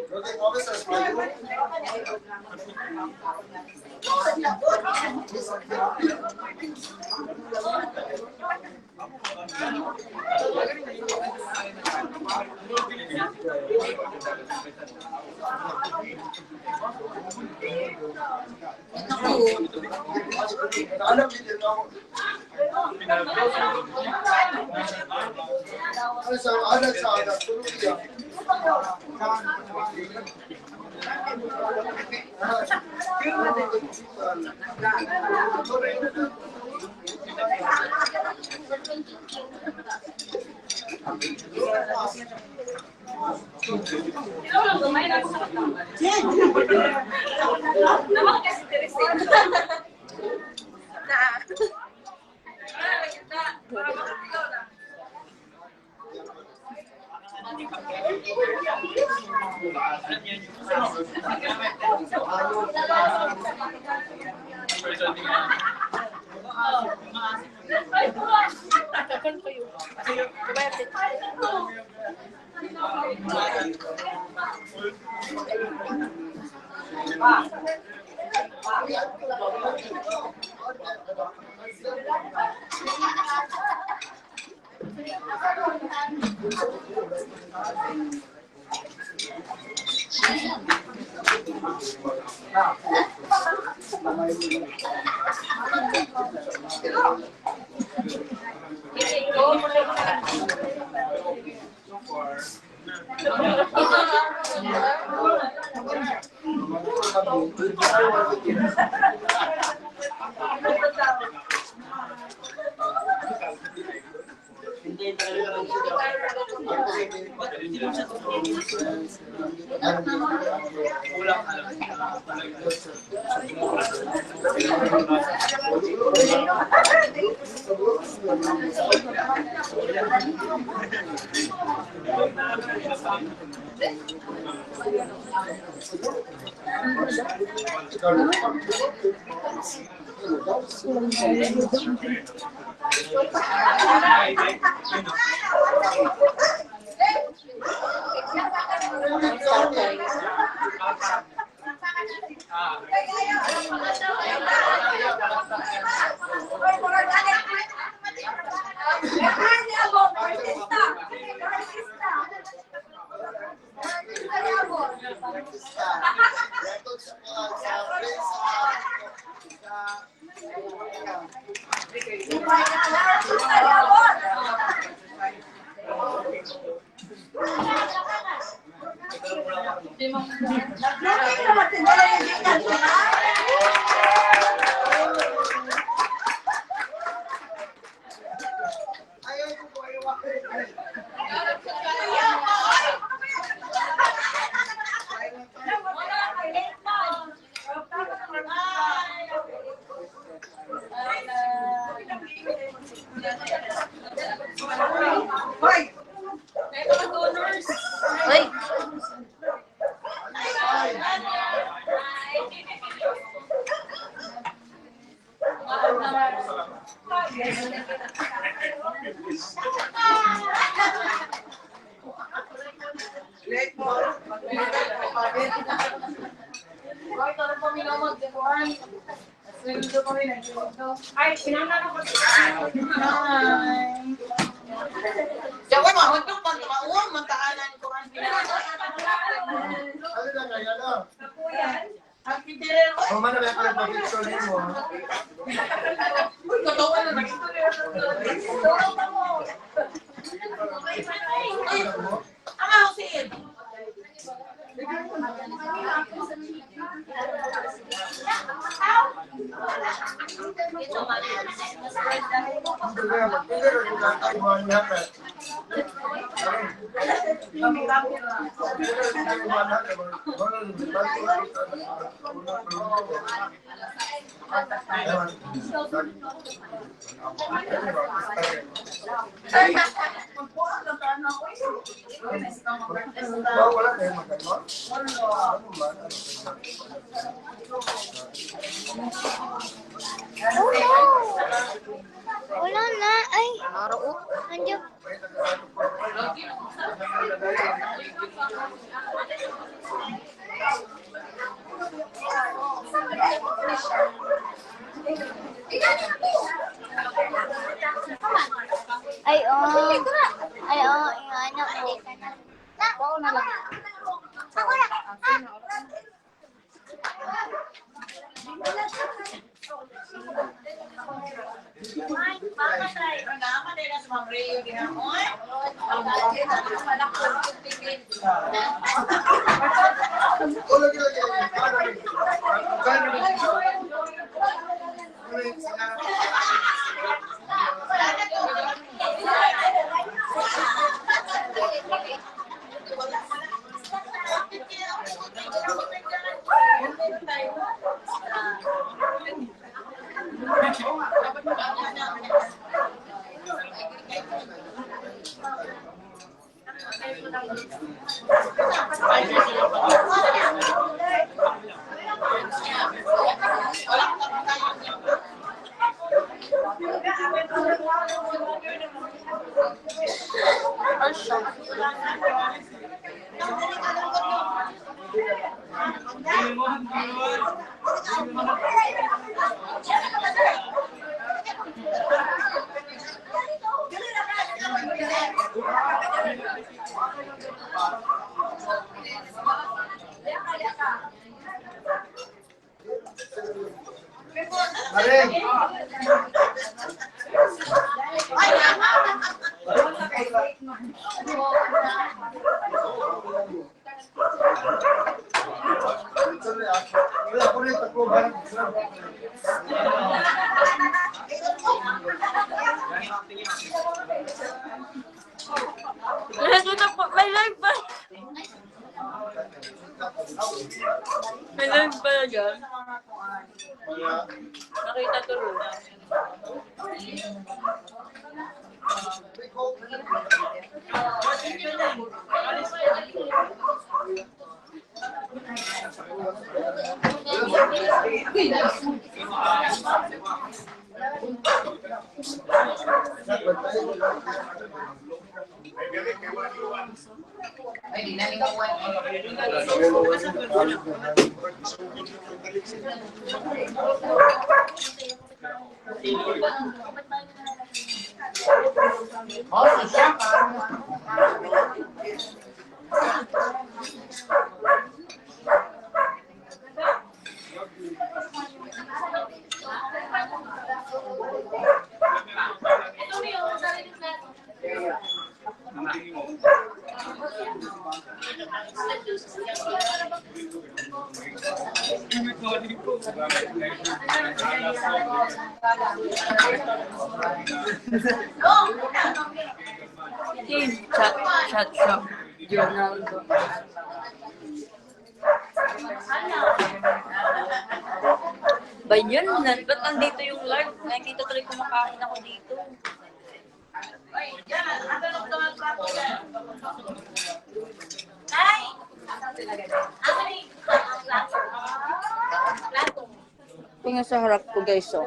Rotate officers, alam din ako. Ano sa ada tulog niya. Ikaw lang kumain ako sa katama. Naman kasi Teresita. Para makatigaw na. Ay! Jawa mo, huwag pang tumauwang, mataanan ko ang Ano na kaya na? ang pindirero. Mamana may pala pag-picture mo. Uy, katawa na nag Ama, Hussein. Wala kayo magagawa? Wala na. Ay, nandiyo. Ay, oh. Ay, oh. Iwanan ko. Ako na lang. Ako na. May live ba? May live pala dyan. Kaya, Nakita tuloy. Chat shop. Ronaldo. Ba yun? Ba't nandito yung live? Nakikita tuloy kumakain ako dito. Tingnan sa harap ko guys, oh.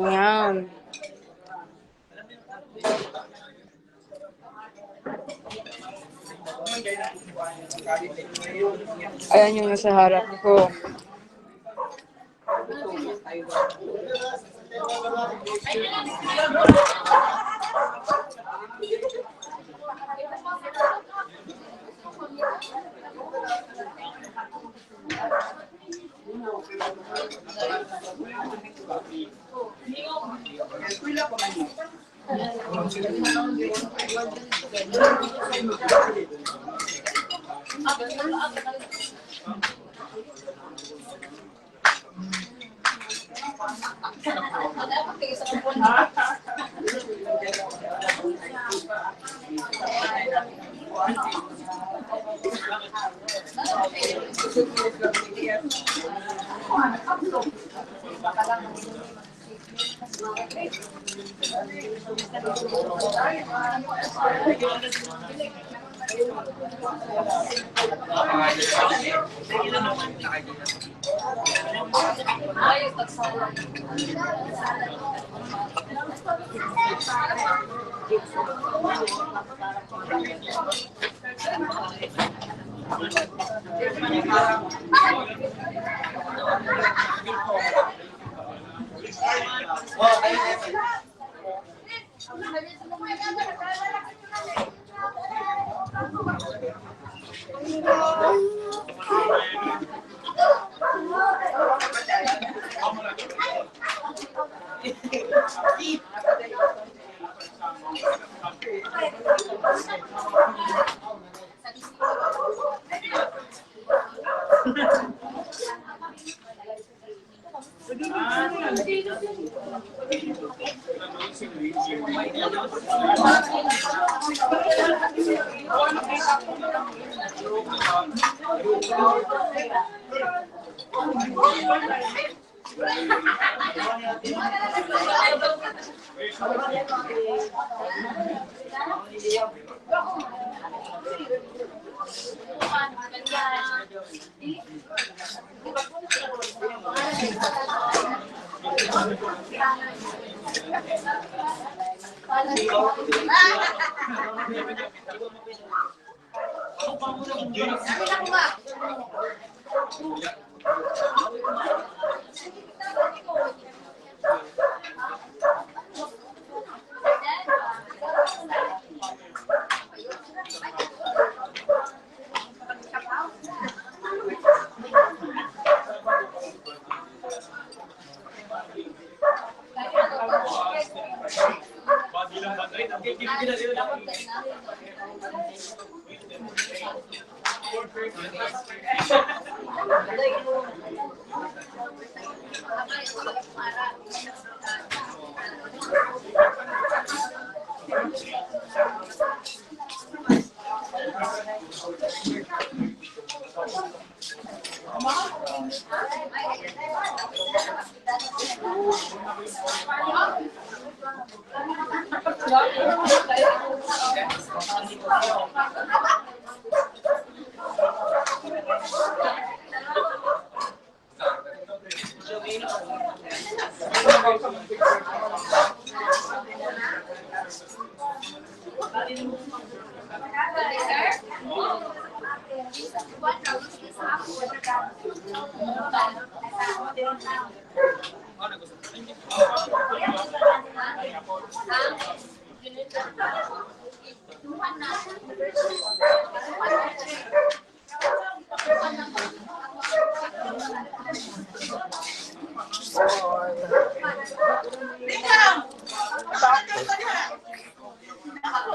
Ayan. Ayan yung nasa harap ko.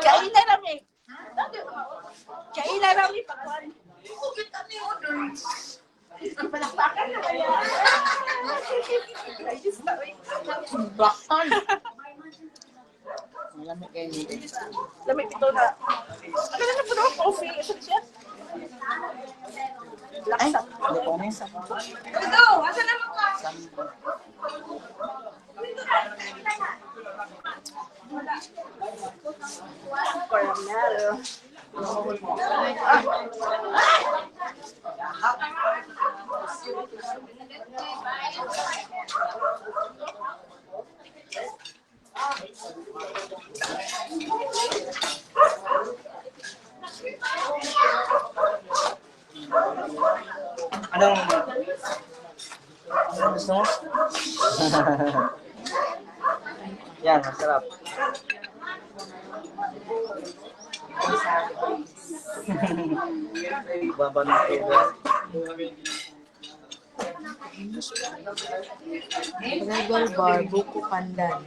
Kailan rami? Kailan rami pagkuhan? Baksan. Lamig kayo. Lamig ito na. Ano na po daw? Coffee? Ito siya? Laksa. Ano po na yung sakot? Ito, asa naman ka? Caramel. Anong gusto mo? Yan, masarap. Baba ng favorite. Regal bar, buko pandan.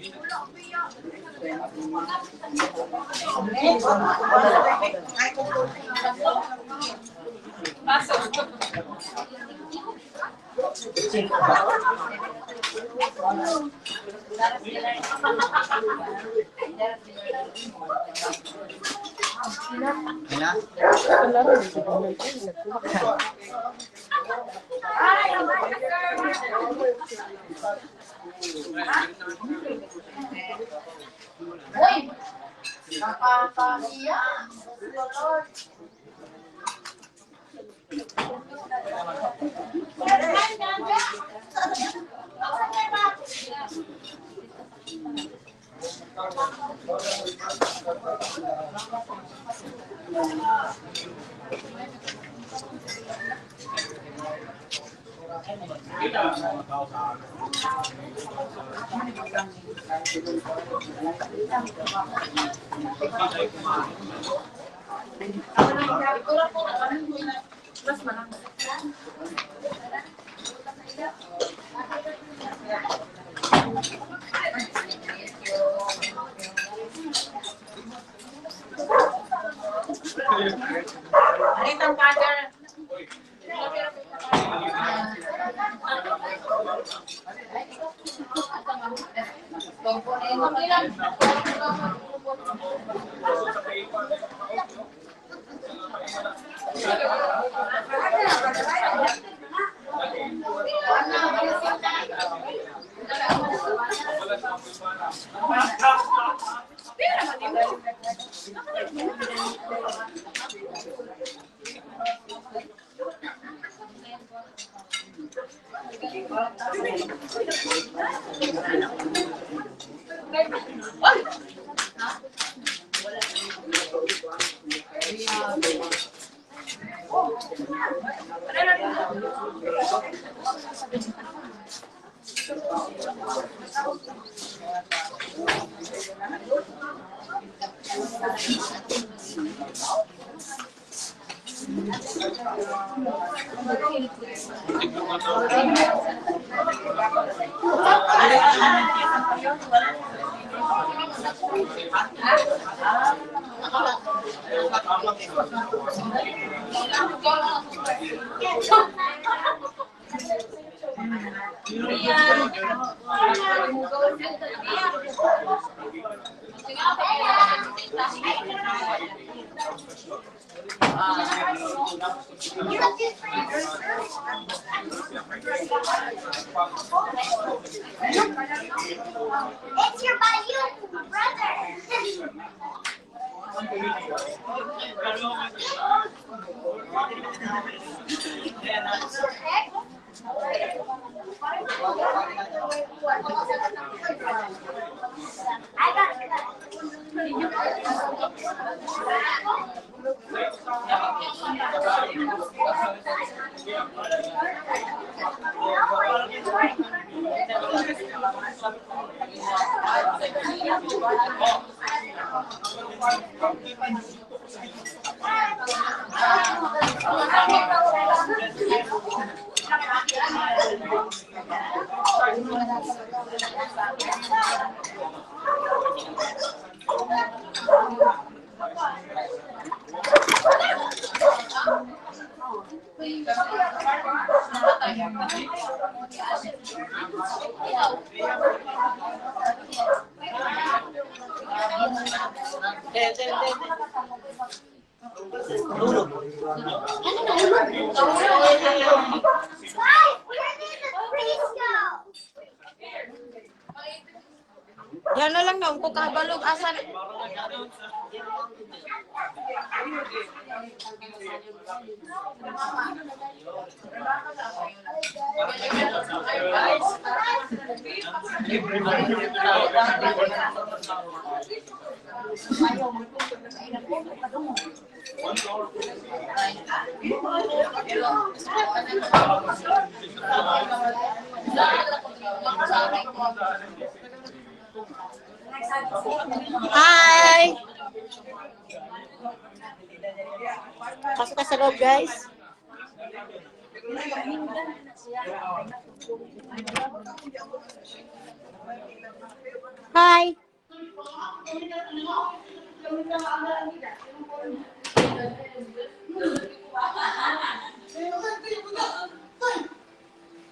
Hala? It's your brother. I got Yan na lang na, kung kabalog, asan? Hi! Pasok ka sa loob, guys. Hi!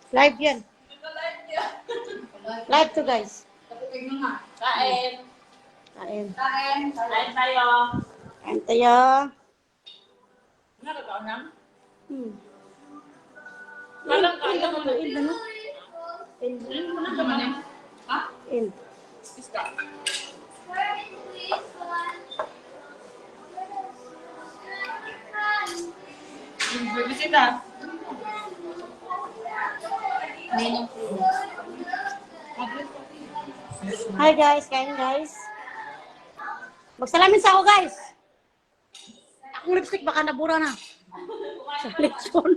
Live yan. Live to, guys. Kain. Kain. Kain tayo. Kain tayo. Nakakaunang? Walang kain naman na in, ano? In. Ano ka man eh? Ha? In. Iska. Bibisita. Hi guys, kain guys. Magsalamin sa ako guys. Akong lipstick baka nabura na. Sa lechon.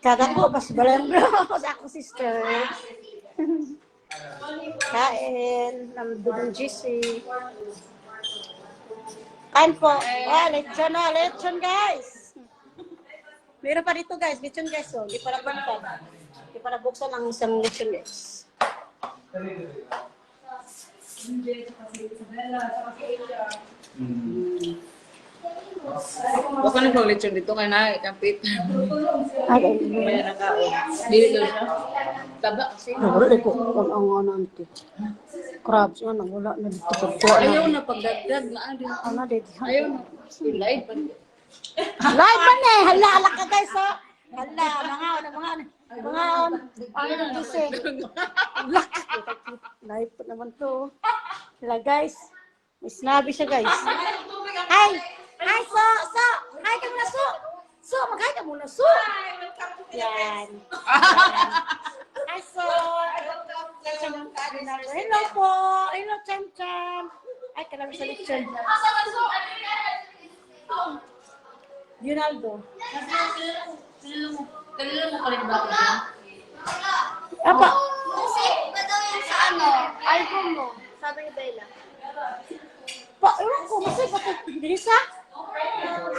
Kada ko, pas balang bro sa akong sister. Kain, nandun GC. Kain po. Ah, lechon guys. Meron pa dito guys, lechon guys. Oh. Hindi pa nabuksan. Hindi pa nabuksan ang isang lechon guys. Baka na pang lechon dito kaya na kampit. Ay, May nakaon. Dili daw siya. Taba kasi. wala ko ang auntie. Crabs nga wala na dito. Ayaw na pagdagdag na ano. Ano dito? Ayaw na. Live pa. Live man eh. Hala ka guys ha. Hala, mga ano dito eh. Live pa naman to. Hala guys. May sinabi siya guys. Hi! Hi, so! Hi ka muna, so! So, mag-hi ka muna, so! Yan. Hi, so! Hello po! Hello, Chan-Chan! Ay, karami sa lechon. Yunaldo. Kanila mo ka rin ba? Apa? Save ba daw yan sa ano? iPhone mo. Sabi ni Bella. Pa, ewan ko, masave ako. Bisa?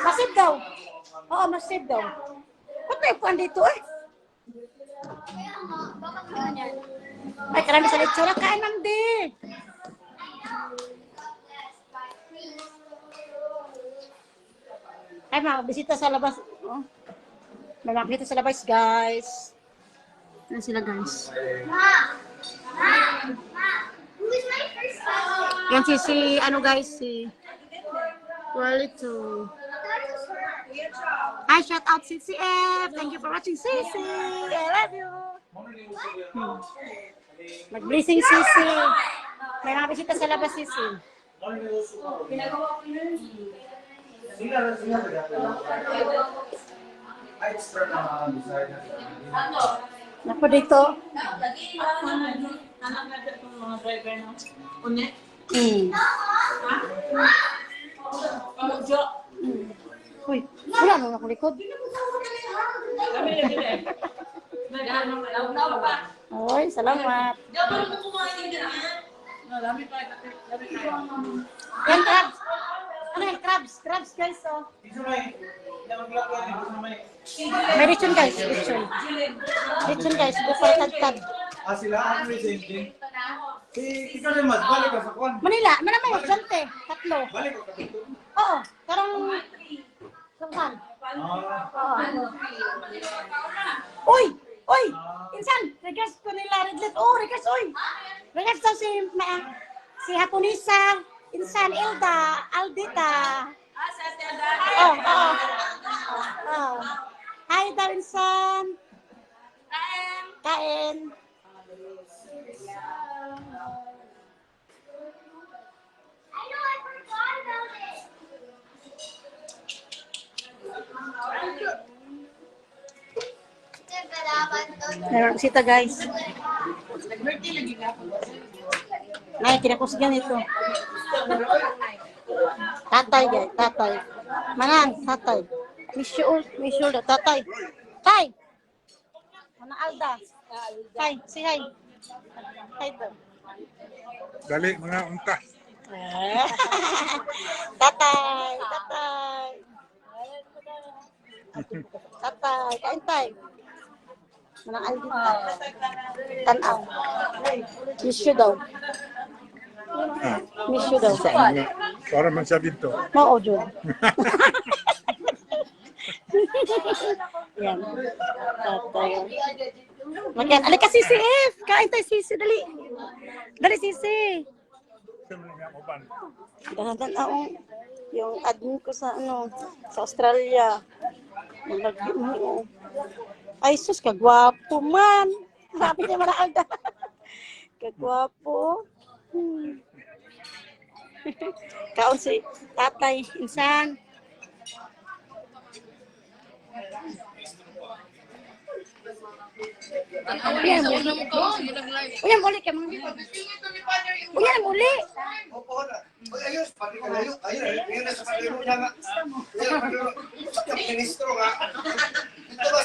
Masave daw. Oo, masave daw. Ba't may pan dito eh? Kaya nga, baka ganyan. Ay, karami sa lechon. Kain man din. Ay, mga bisita sa labas. Oh. May mga bisita sa labas, guys. Yan sila, guys. Ma! Who is my first cousin? Yan si ano, guys, si Walito. That is her Hi, shout out CCF. Thank you for watching CC. I love you. Mag-blessing CC. May mga bisita sa labas CC. Napo dito. Uy, wala nang akong likod. Oy, salamat. Yan, crabs. Ano yan, crabs? Crabs, guys, oh. May lechon, guys. Lechon. Lechon, guys. Bukal tagtag. Sila, ano yung same thing? Ikaw rin mas, balik ka sa kwan. Manila, manamay, sante. Tatlo. Balik ka dito. Oo, karang... Saan? Uy! Uy! Insan! Regards ko nila Redlet. Oh, regards, uy! Regards daw si Hapunisa, Insan, Ilda, Aldita. Oh, oh. Oh. Hi daw, Insan. Kain. Meron bisita, guys. Nay, kinakusgan ito. Tatay, guys. Tatay. Manang, tatay. Miss you, tatay. Hi! Mana Alda? Hi, say hi. Hi daw. Dali, mga unta. Tatay, tatay. Tatay, kain tayo. Manang Alda. Tanaw. Miss you daw. Miss you daw. Para man siya dito. Oo, Jun. Yan. Tatay. Magyan. Alika, Sisi, F. Kain tayo, Sisi. Dali. Dali, Sisi. Dahan yung admin ko sa sa Australia. Ay, sus, kagwapo man. Sabi niya Alda. Kagwapo. Kaon si tatay, Insan. Uyan, muli ka mga. Uyan, muli. Ayos, pati ka layo. Ayun, ngayon na sa pagkiro niya nga. Ayun, ministro nga. Dito ba,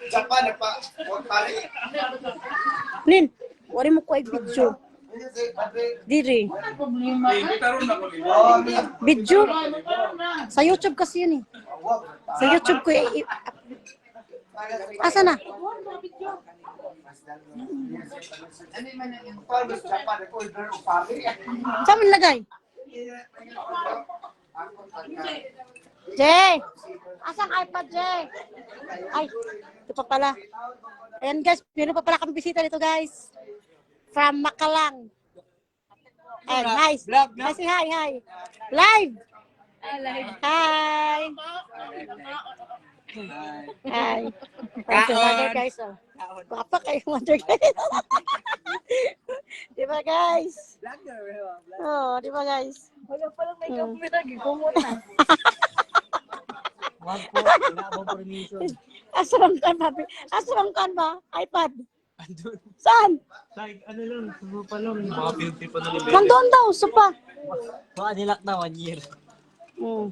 Japan, nagpa-pali. Lin, wari mo ko ay video. Diri. Video. Sa YouTube kasi yun eh. Sa YouTube ko asa na? Saan mo nilagay? Jay! Asang iPad, Jay? Ay, ito pa pala. Ayan guys, meron pa pala kami bisita dito guys. From Makalang. And nice. Hi, say hi, hi. Live! Hi! Hi. Hi. Guys, oh. Papa kayo, mother guys. Di ba guys? Oh, di ba guys? Wala palang makeup mo lagi. Kumuna. Wag po, wala akong permission. Asram kan ba? iPad? Andun. Saan? Like, ano lang, sumo pa lang. Mga beauty pa na rin. Nandun daw, supa. Baka nilak na 1 year. Hmm.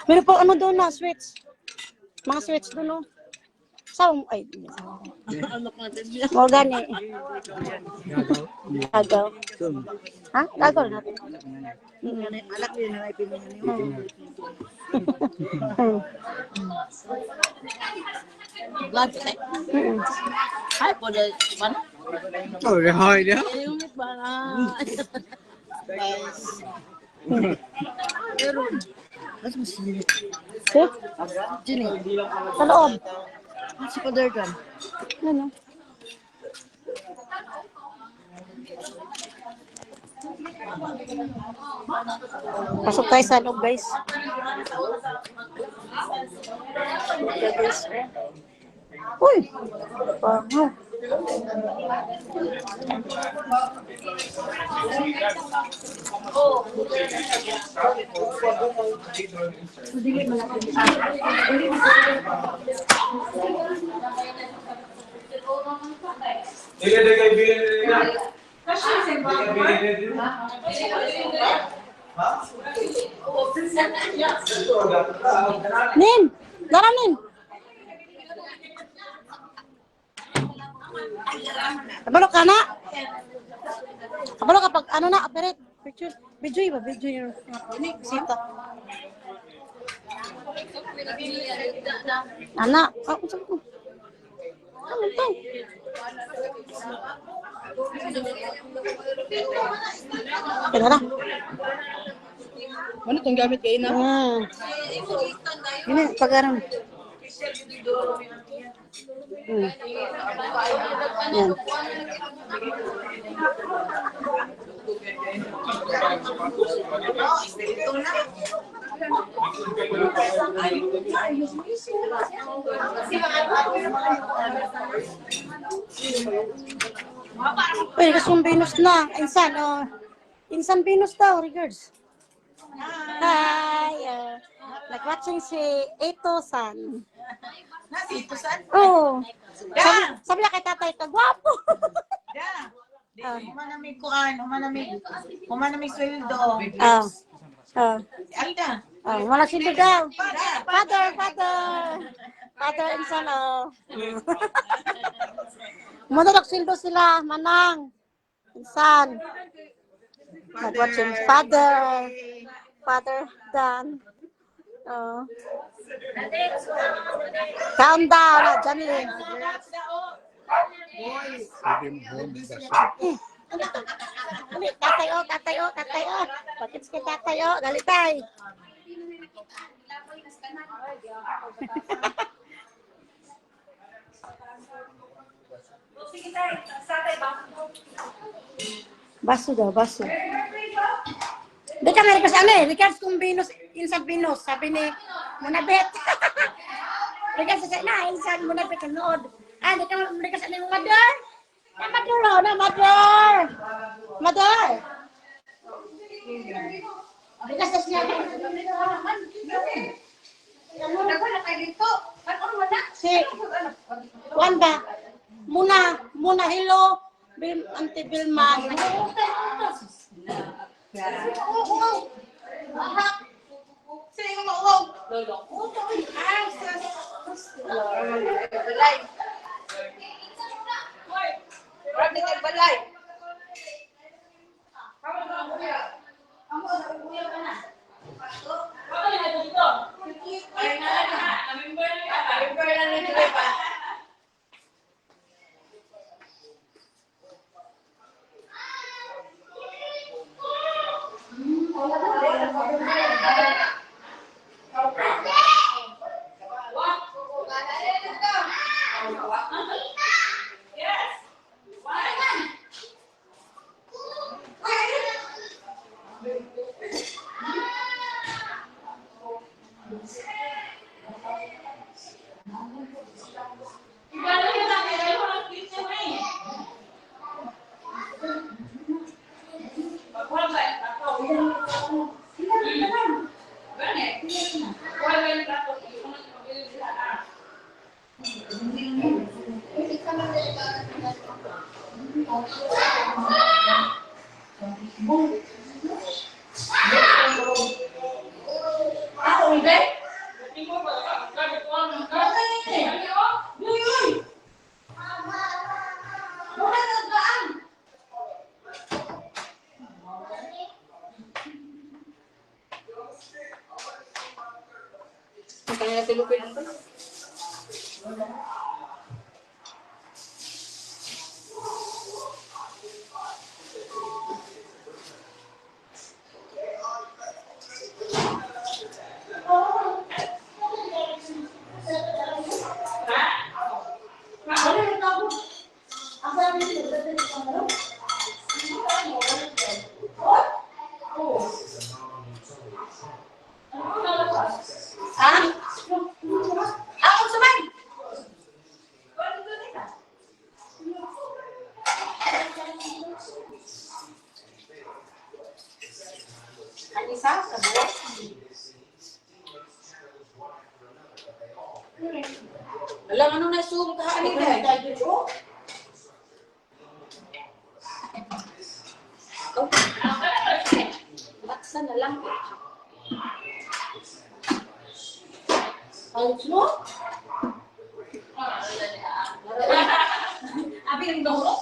Meron pa ano doon na, switch. Mga switch doon, no? Saan? Ay, mo gani. Gagaw. Ha? Gagaw natin. Alak din na ipinili mo. Vlog ka. Hi po dahil man. Oh, hi na. Yung ba na. Guys. Mas masinit. Eh? Jini. Sa loob. Si Padergan. Ano? Pasok tayo sa loob, guys. Uy! Bango. Hindi kayo bilhin nila. Hindi kayo bilhin nila. Ha? Nin! Dara, Nin! Kabalo ka na? Kabalo kapag ano na, operate. Video ba? Video yung sita. Anak, ako sa ko. Ano to? Kaya na. Ano itong gamit kayo na? Ini, pag-aram. Yan. Uy, kasong Venus na. Insan, oh. Insan Venus daw, regards. Hi. Nag-watching si Eto-san. Nasi, ito saan? Oh. Sabi na kay tatay, kagwapo. Yeah. Humanamig kuan, humanamig sweldo. Alda. Wala sila daw. Father. Father Insan, oh. Madalag sildo sila, manang. Insan. Nag-watching Father Dan. Oh. Countdown, Janine. Tatay, oh. Bakit si tatay, oh. Dalitay. Baso daw, baso. Di ka meron kasi ano eh, regards kung Venus, Insan Venus, sabi ni Munabet. Regards sa na, Insan Munabet, kanood. Di ka meron kasi ano yung mother? Mother! Regards sa siya. Si, Juan ba? Muna, hello. Auntie Vilma. Sino mauwaw? Balay. Grabe kay balay. isa sa buwan. Alam, ano na zoom ka kanina? Laksan na lang. Ayos mo? Abi yung dolo.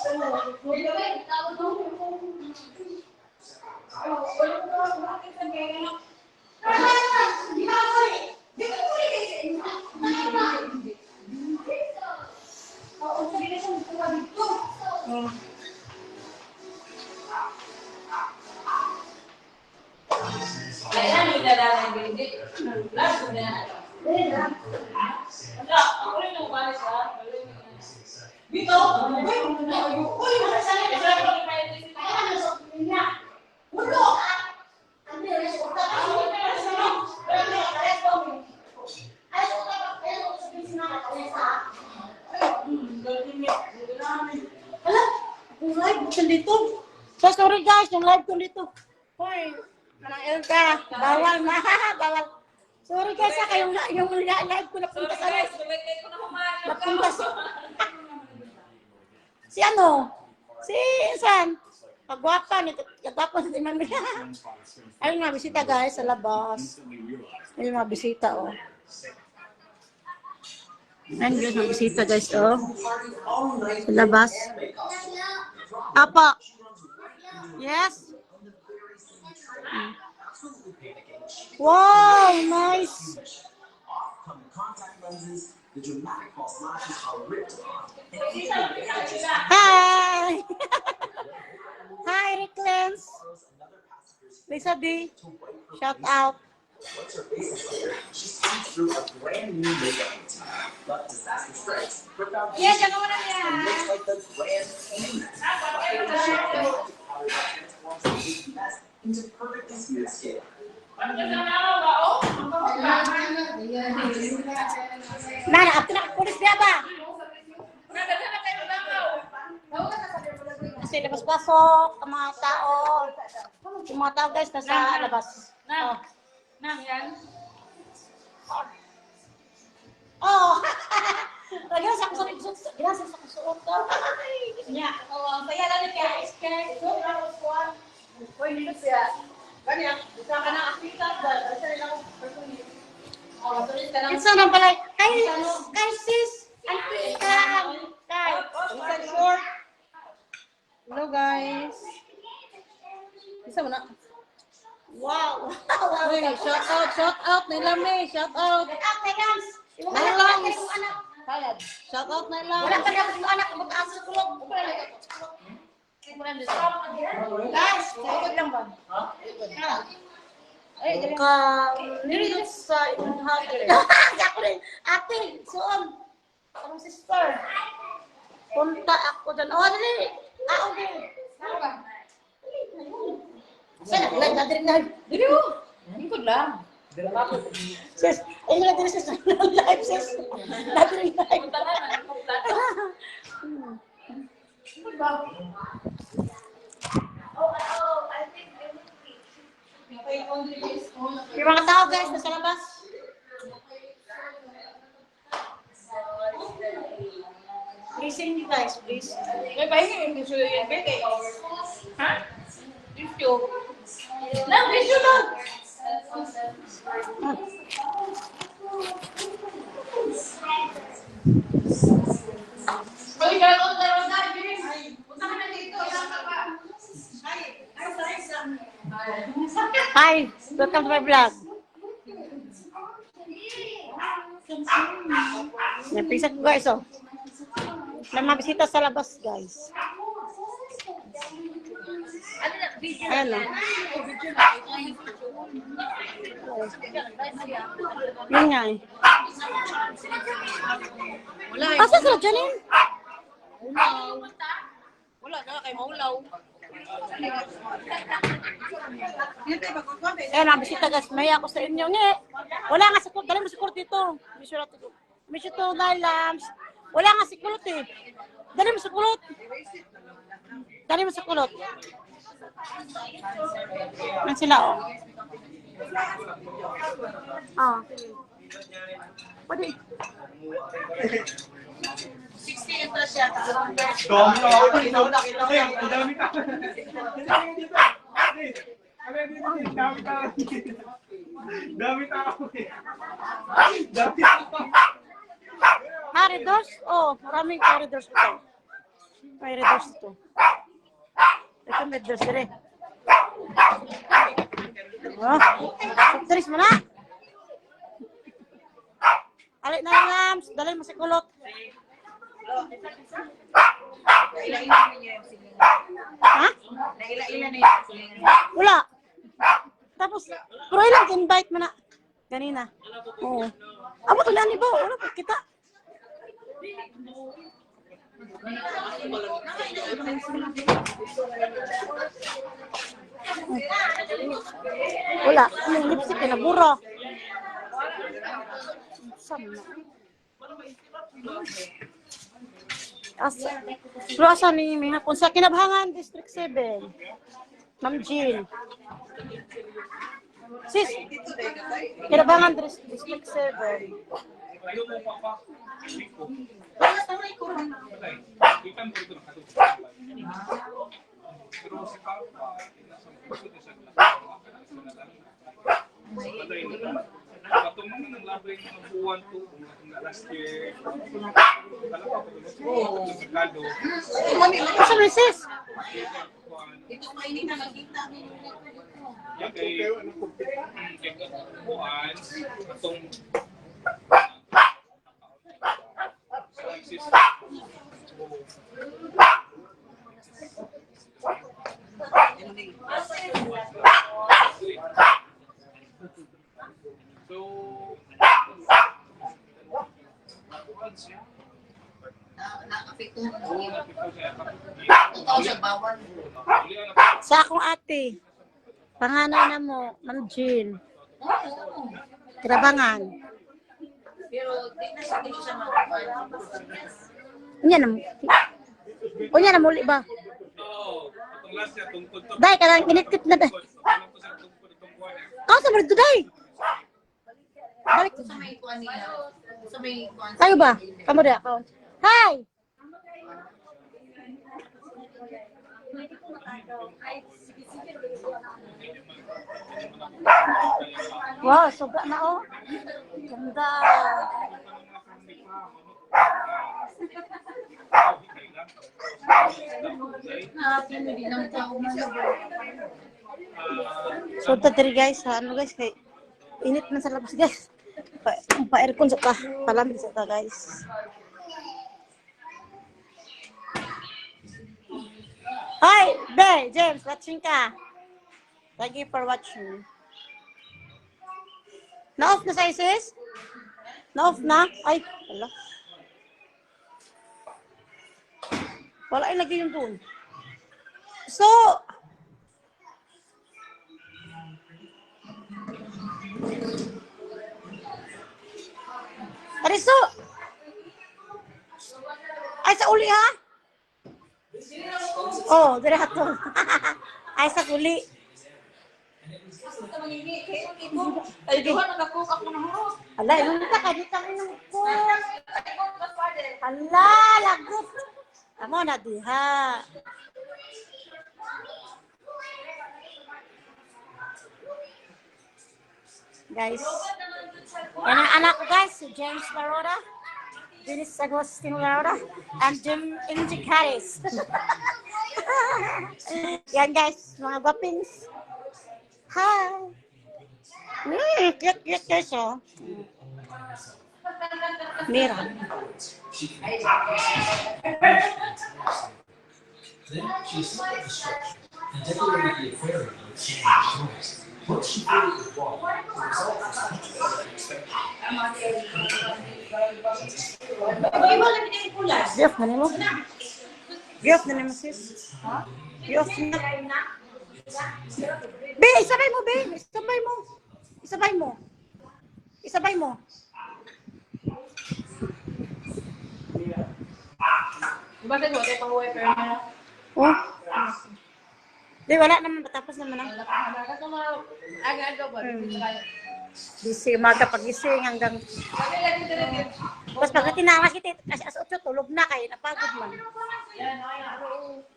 Kaya nila lang yung hindi. Lahat na. Wala, ako rin yung umalis ha. Dito, uy, masasali ka sa akin. Kaya ano sa pinya? Ulo! Ano yun? Ako rin yung sa mga. Yung live ko dito. So, sorry guys, yung live ko dito. Hoy, manang Elga, bawal na, bawal. Sorry guys, yung live ko napunta sa live. Napunta sa... Si ano? Si Insan. Kagwapa ni Mami. Ayun nga, bisita guys sa labas. Ayun nga, bisita oh. Ayun nga, bisita guys oh. Sa labas. Apa? Yes? Wow, nice. Hi. Hi, Ricklens. Lisa D. Shout out. Yes, ano mo na yan? Nara, apto na pulis dia ba? Kasi labas-pasok, ang mga tao. Yung mga tao guys, nasa labas. Oh. Nang yan? Oh! Lagyan sa kusot. Lagyan sa kusot. Nya. Oo, saya lang ni kaya iskay. So, lang ko. Hoy, nito siya. Kanya, isa ka na akita ba? Isa lang personally. Oh, tulis ka lang. Isa nang pala. Kay sis. Auntie ka. Kay. Isa short. Hello guys. Isa mo na. Wow. Wow. Uy, shout out nila me, shout out. Shout out, guys. Yung Hello, anak, guys. yung anak. Sayad. Shout out nila. Wala ka dapat yung anak, mag-aas sa kulog. Guys, sa ikot lang ba? Ay, ka nililot sa inyong hagre. Ako rin. Ate, suon. Ang sister. Punta ako doon. Oh, dali. Ako din. Saan? Nadirin na. Dili mo. Ingkod lang. Sis, ayun na din sis. Live sis. Nadirin live. Yung mga tao guys, nasa labas. Listen you guys, please. May pahingi yung tissue yung bete. Ha? Tissue. Nang tissue lang. Hoy, gano'n na rin na, James. Punta ka na dito. Ilang ka pa. Hi, welcome to my vlog. Napisa ko guys, oh. May mga bisita sa labas, guys. Ayan, oh. Yun nga, eh. Asa sila, Janine? Wala na, kay maulaw. Ayan, mga bisita, guys. May ako sa inyo. Nge, wala nga sa kulot. Dali mo sa kulot dito. Miss you to Lams. Wala nga sa kulot, eh. Dali mo sa kulot. Dali mo sa kulot. Yan sila, oh. Ah. Pwede. 60 interest siya. Dami na ako dito. Ang dami ka. Dami ka. Dami tao. Dami tao. Corridors? Oh, maraming corridors ito. May corridors ito. Ito may corridors rin. Oh, turis mo na. Alik na yung lams. Dalhin mo sa kulot. Ha? Wala. Tapos, pero ilang invite mo na. Ganina. Oo. Abo to nani ba? Wala pa kita. Wala. Anong lipstick na buro? Sama. Asa ni may hapon sa Kinabhangan District 7. Ma'am Jean. Sis, Kinabhangan District 7. Ayaw mo pa. Ikan mo ito nakatulog. Pero si Papa, patong mga nang labay ng buwan to, last year, merkado. Asa ni sis? Ito mainit na nakita. Yan kay buwan, atong Sa akong ate. Panganay na mo, Ma'am Jean. Kinabhangan. Pero di na siya makakuha. Unya na muli ba? Oo, itong last year, tungkod to. Day, kanang kinitkit na day. Kau sa berdo day. Balik. Sa may kuha niya. Sa may kuha. Tayo ba? Kamu day account. Hi! Wow, suga na oh. Ganda. So, tadiri guys, ano guys, kay init man sa labas guys. Pa-aircon sa ta, palamig sa ta guys. Hi, Be, James, watching ka. Thank you for watching. Na-off na sa sis? Na-off na? Ay, wala. Wala ay lagi yung doon. So, Ariso! Ay, sa uli ha? Oh, dire hato. Ay, sa uli. Ay, di ba nagkakuk ako ng huro? Ala, ilong ka, kadit ang inom ko. Ala, lagot. Amo na diha. Guys, yan ang anak ko guys, si James Laroda, Dennis Agustin Laroda, and Jim Inji Caris. Yan guys, mga guwapings. Hi! Cute guys oh. Mira. Then she saw the structure and decorated the aquarium with sand and stones. Once she filled it with water, the result was much better than expected. Gift na nimo? Gift na nimo sis? Gift na. Be, isabay mo, Be. Isabay mo. Isabay mo. Isabay mo. Bakit mo? Kaya pang wiper mo. Oh. Di, wala naman. Tapos naman ang Aga-aga ba? busy. Umaga pagising hanggang... Tapos pag tinawas kita, as 8, tulog na kayo. Napagod man.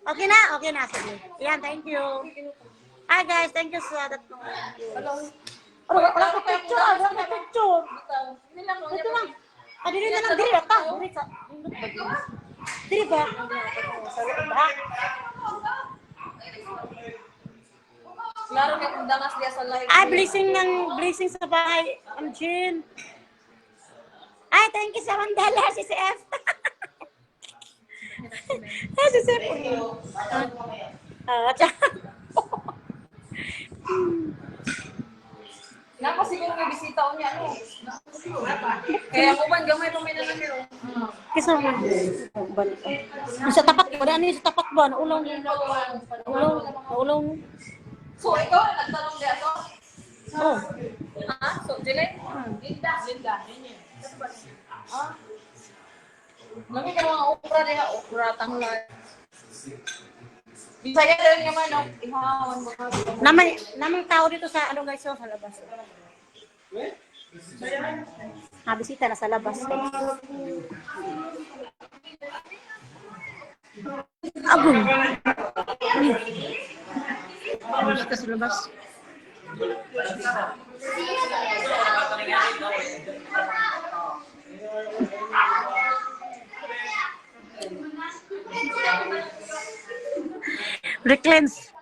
Okay na? Okay na. Sige. Yan, thank you. Hi guys, thank you sa that. Wala ko picture. Wala ko picture. Ito lang. Dili na lang. Dili ba? Dili ba? Sa loob ha? Klaro kay kung dangas dia sa live. Ay, blessing sa bahay. Jean. Ay, thank you sa mandala, si CF. Ay, si CF. Nako siguro may bisita o niya ano. Kaya mo man gamay pa may nanamiro. Kisa mo. Sa tapat, wala niyo sa tapat ba? Naulong. So ikaw na nagtanong dia to? Oh. Ha? So Jilen? Linda. Ah. Lagi ka mga okra diha, okra tanglad. Bisaya rin naman no. Ihawan mo ka. Namang tao dito sa ano guys, sa labas. Bisita na sa labas. Abun. Bisita sa labas. Reclaims.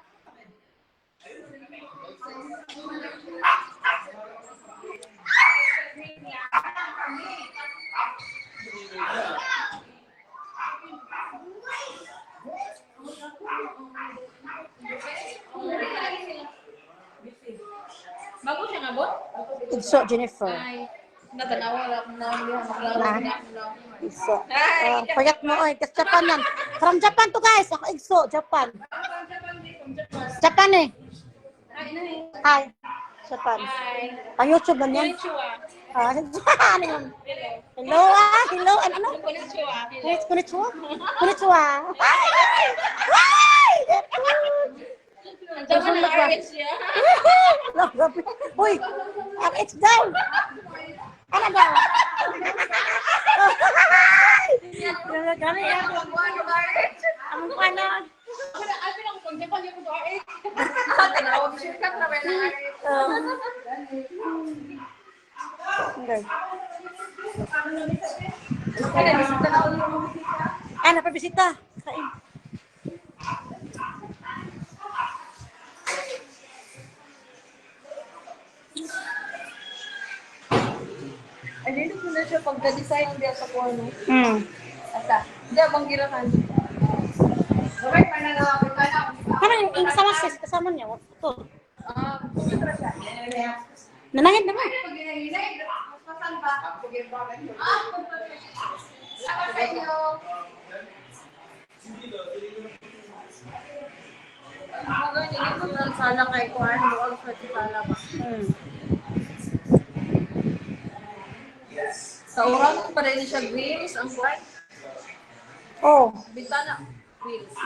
Bago siya nga bot? Igso, Jennifer. Ay, natanawa lang na niya. Igso. Payat mo, oy. Kasi Japan yan. From Japan to guys. Ako Igso, Japan. Japan eh. Hi. Japan. Pang YouTube man yan. Ano yun? Hello hello. Ano? Konnichiwa. Konnichiwa. Japan na RH niya. Uy, ang it's down. Ano daw? Gano'n yan. Ang paano? Ay, pinang kung Japan yung mga RH. Tanawag siya ka na ba na RH? Okay. Kaya bisita na ulit mo. Ay, napabisita. Kain. Ay, dito ko na siya pagka-design diya sa porno. Asa, diya bang girahan? Okay, pananawag ka na. Ano yung kasama sis? Kasama niya? Ito. Kumuntra siya. Nanahid naman. Pag ginahinay, saan ba? Saka sa inyo. Mga ganyan, ito lang sana kay Kuhan. Huwag sa titala ba? Sa oras pa rin siya grills, ang white. Oh. Bintana, grills.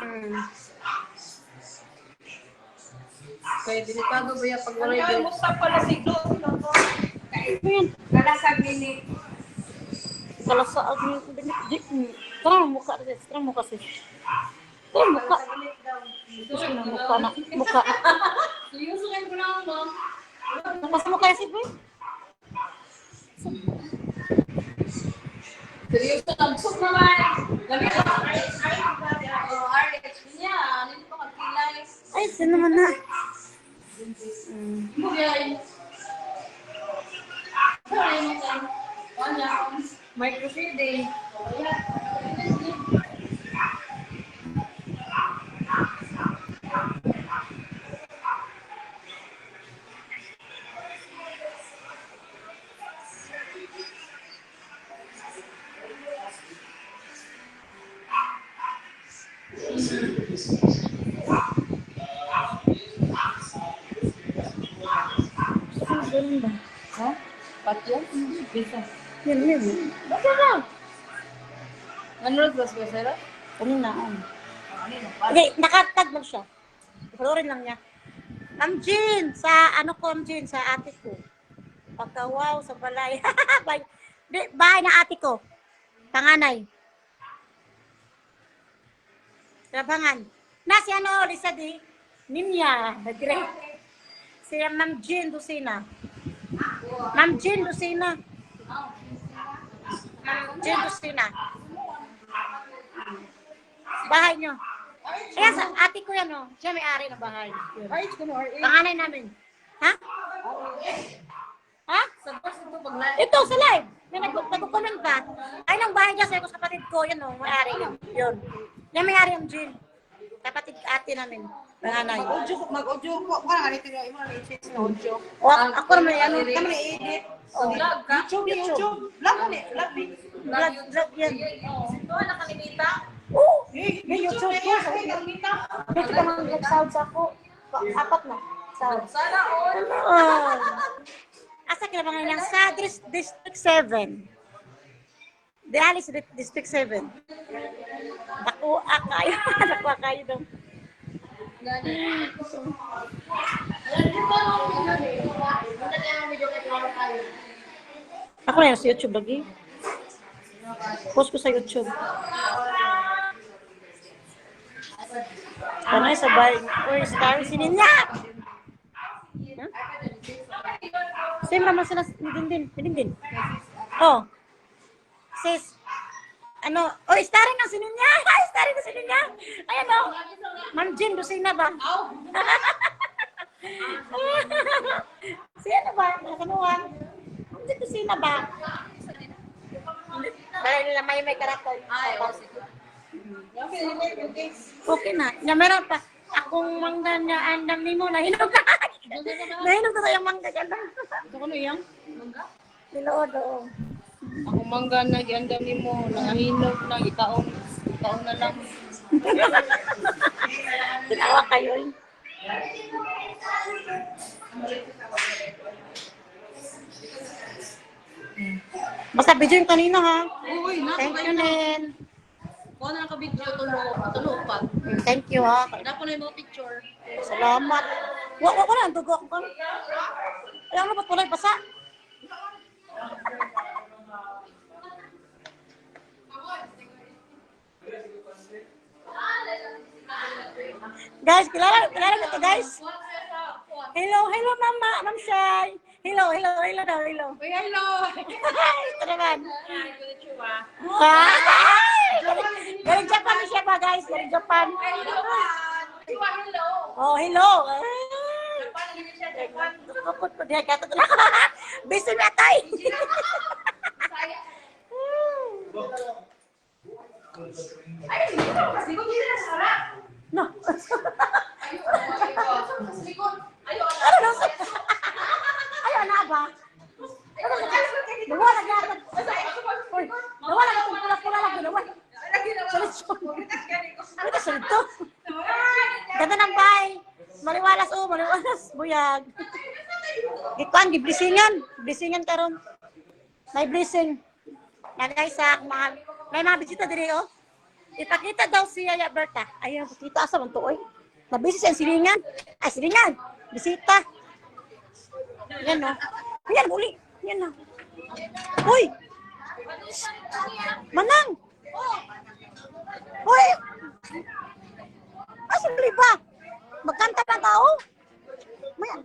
Kaya delikado ba yan pag wala yung grills? Musta pala si Glo? Ayan. Kalasag nini. Kalasa. Terang muka sis. Terang muka sis. Terang muka. Terang muka na. Muka. Liyusukin ko lang mo. Mas muka sis ba? Seryoso, nagsok naman. Lagi ko. RH niya. Nito pa kagkilay. Ay, sino naman na? Bugay. Microfeeding. Ganun ba? Ha? Patyo? Bisa. Yan, yan. Basta na. Nanonood ba sa sila? Kanina. Kanina. Okay, nakatag lang siya. Florin lang niya. Ma'am Jean, sa ano ko, Ma'am Jean, sa ate ko. Pagkawaw, sa balay. Bahay na ate ko. Panganay. Labangan. Na si ano, Lisa di, Nimya, nag-great. Si Ma'am Jean Lucina. Ma'am Jean Lucina. Ma'am Jean Lucina. Bahay nyo. Kaya sa ate ko yan, oh. Siya may-ari ng bahay. Yun. Panganay namin. Ha? Ha? Ito, sa live. May nag-comment ba? Ay, nang bahay niya sa kapatid ko, yun, oh. May-ari yun. Yun. Yan may-ari ang Jill. Kapatid ate namin. Panganay. Mag-audio po. Parang ganito yung imo na i-fix na audio. O, ako naman, ano, Kami na-edit. oh. YouTube. Vlog mo ni. Vlog yan. Doon nakalimita. Oo. May YouTube ko. Dito ka mga nag-sounds ako. 4 na. Sounds. Sana all. Oh. Asa kinabangan niyang sa District 7. Dialis District 7. Nakuha kayo. Nakuha kayo daw. Ako na yun sa YouTube lagi. Post ko sa YouTube. Ano yung sabay? Uy, star si Ninya! Huh? Same naman sila din. Oh. Sis. Ano? Oh, starring na si Ninya! Starring na si Ninya! Ayan o. Ma'am Jean, Lucina ba? Si ano ba? Nakanuhan? Ma'am Jean, Lucina ba? Dahil nila may karakter. Ay, Okay na. Na meron pa. Akong mangga niya andam ni mo. Nahinog na. Nahinog na yung mangga dyan. Ito ko na iyang. Nilood, oo. Ako mangga na giandam ni mo. Nangahinog na. Itaon na lang. Tinawa kayo. Basta video yung kanina ha. Uy, Thank you, Nen. Kung ano naka-video, tulo pa. Thank you ha. Napo na yung mga picture. Salamat. Wala na, dugo ako kang. Alam mo ba't kulay basa? Guys, kilala mo to guys? Hello, Ma'am Shai. Hello daw, hello. Uy, hello! Ito naman. Ay! Galing Japan na siya ba, guys? Galing Japan. Oh, hello. Kapot ko diya kato na. Busy na tayo. No. Ano na ba? Nawala na. Uy, nawala na kung pula-pula lang. Nawala. Ano sa ito? Ganda ng bahay. Maliwalas. Buyag. Ikuan, Blisingan karon. May blessing. Nagaysa, may mga bisita diri, oh. Ipakita daw si Yaya Berta. Ayun, kita asa man to, oy. Nabisi siya silingan. Ay, silingan. Bisita. Yan, no. Yan, uli. Yan, no. Uy! Manang! Uy! Asa uli ba? Magkanta na tao? Mayan.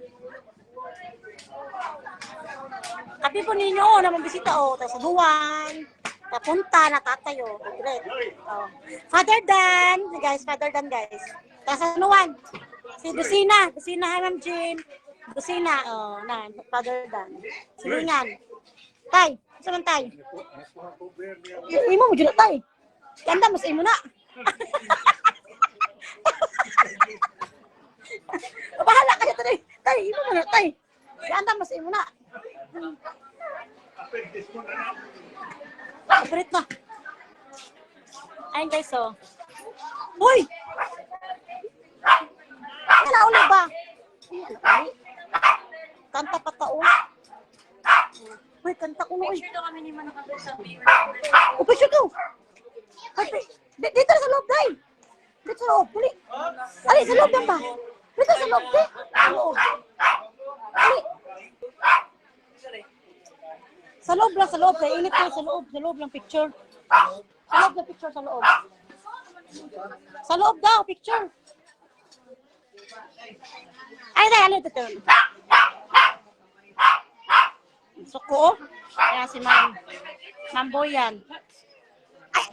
Kapi po ninyo, oh, na mabisita, oh. Tapos sa buwan. Papunta, natatayo. Great. Oh. Father Dan. Guys, Father Dan, guys. Tapos anuan? Si Lucina. Lucina, hi, Ma'am Jean. Lucina, oh, na, Father Dan. Silingan. Tay, saan man tay? Imo mo dyan tay. Kanda, mas imo na. Bahala ka dito, tay. Tay, imo mo na, tay. Kanda, mas imo na. Favorite na. Ayun guys, oh. Uy! Nauli ba? Kanta pa tao. Uy, kanta ko na. Picture daw kami ni Manang Kabel sa mirror. O, picture ko. Dito na sa loob, day. Dito sa loob. Puli. Ali, sa loob yan ba? Dito sa loob, te. Sa loob. Dali. Sa loob lang, sa loob. Kaya init kayo sa loob. Sa loob lang picture. Sa loob na picture, sa loob. Sa loob daw, picture. Ay, dahil, ano ito? Suko, kaya si Ma'am Boyan. Ay,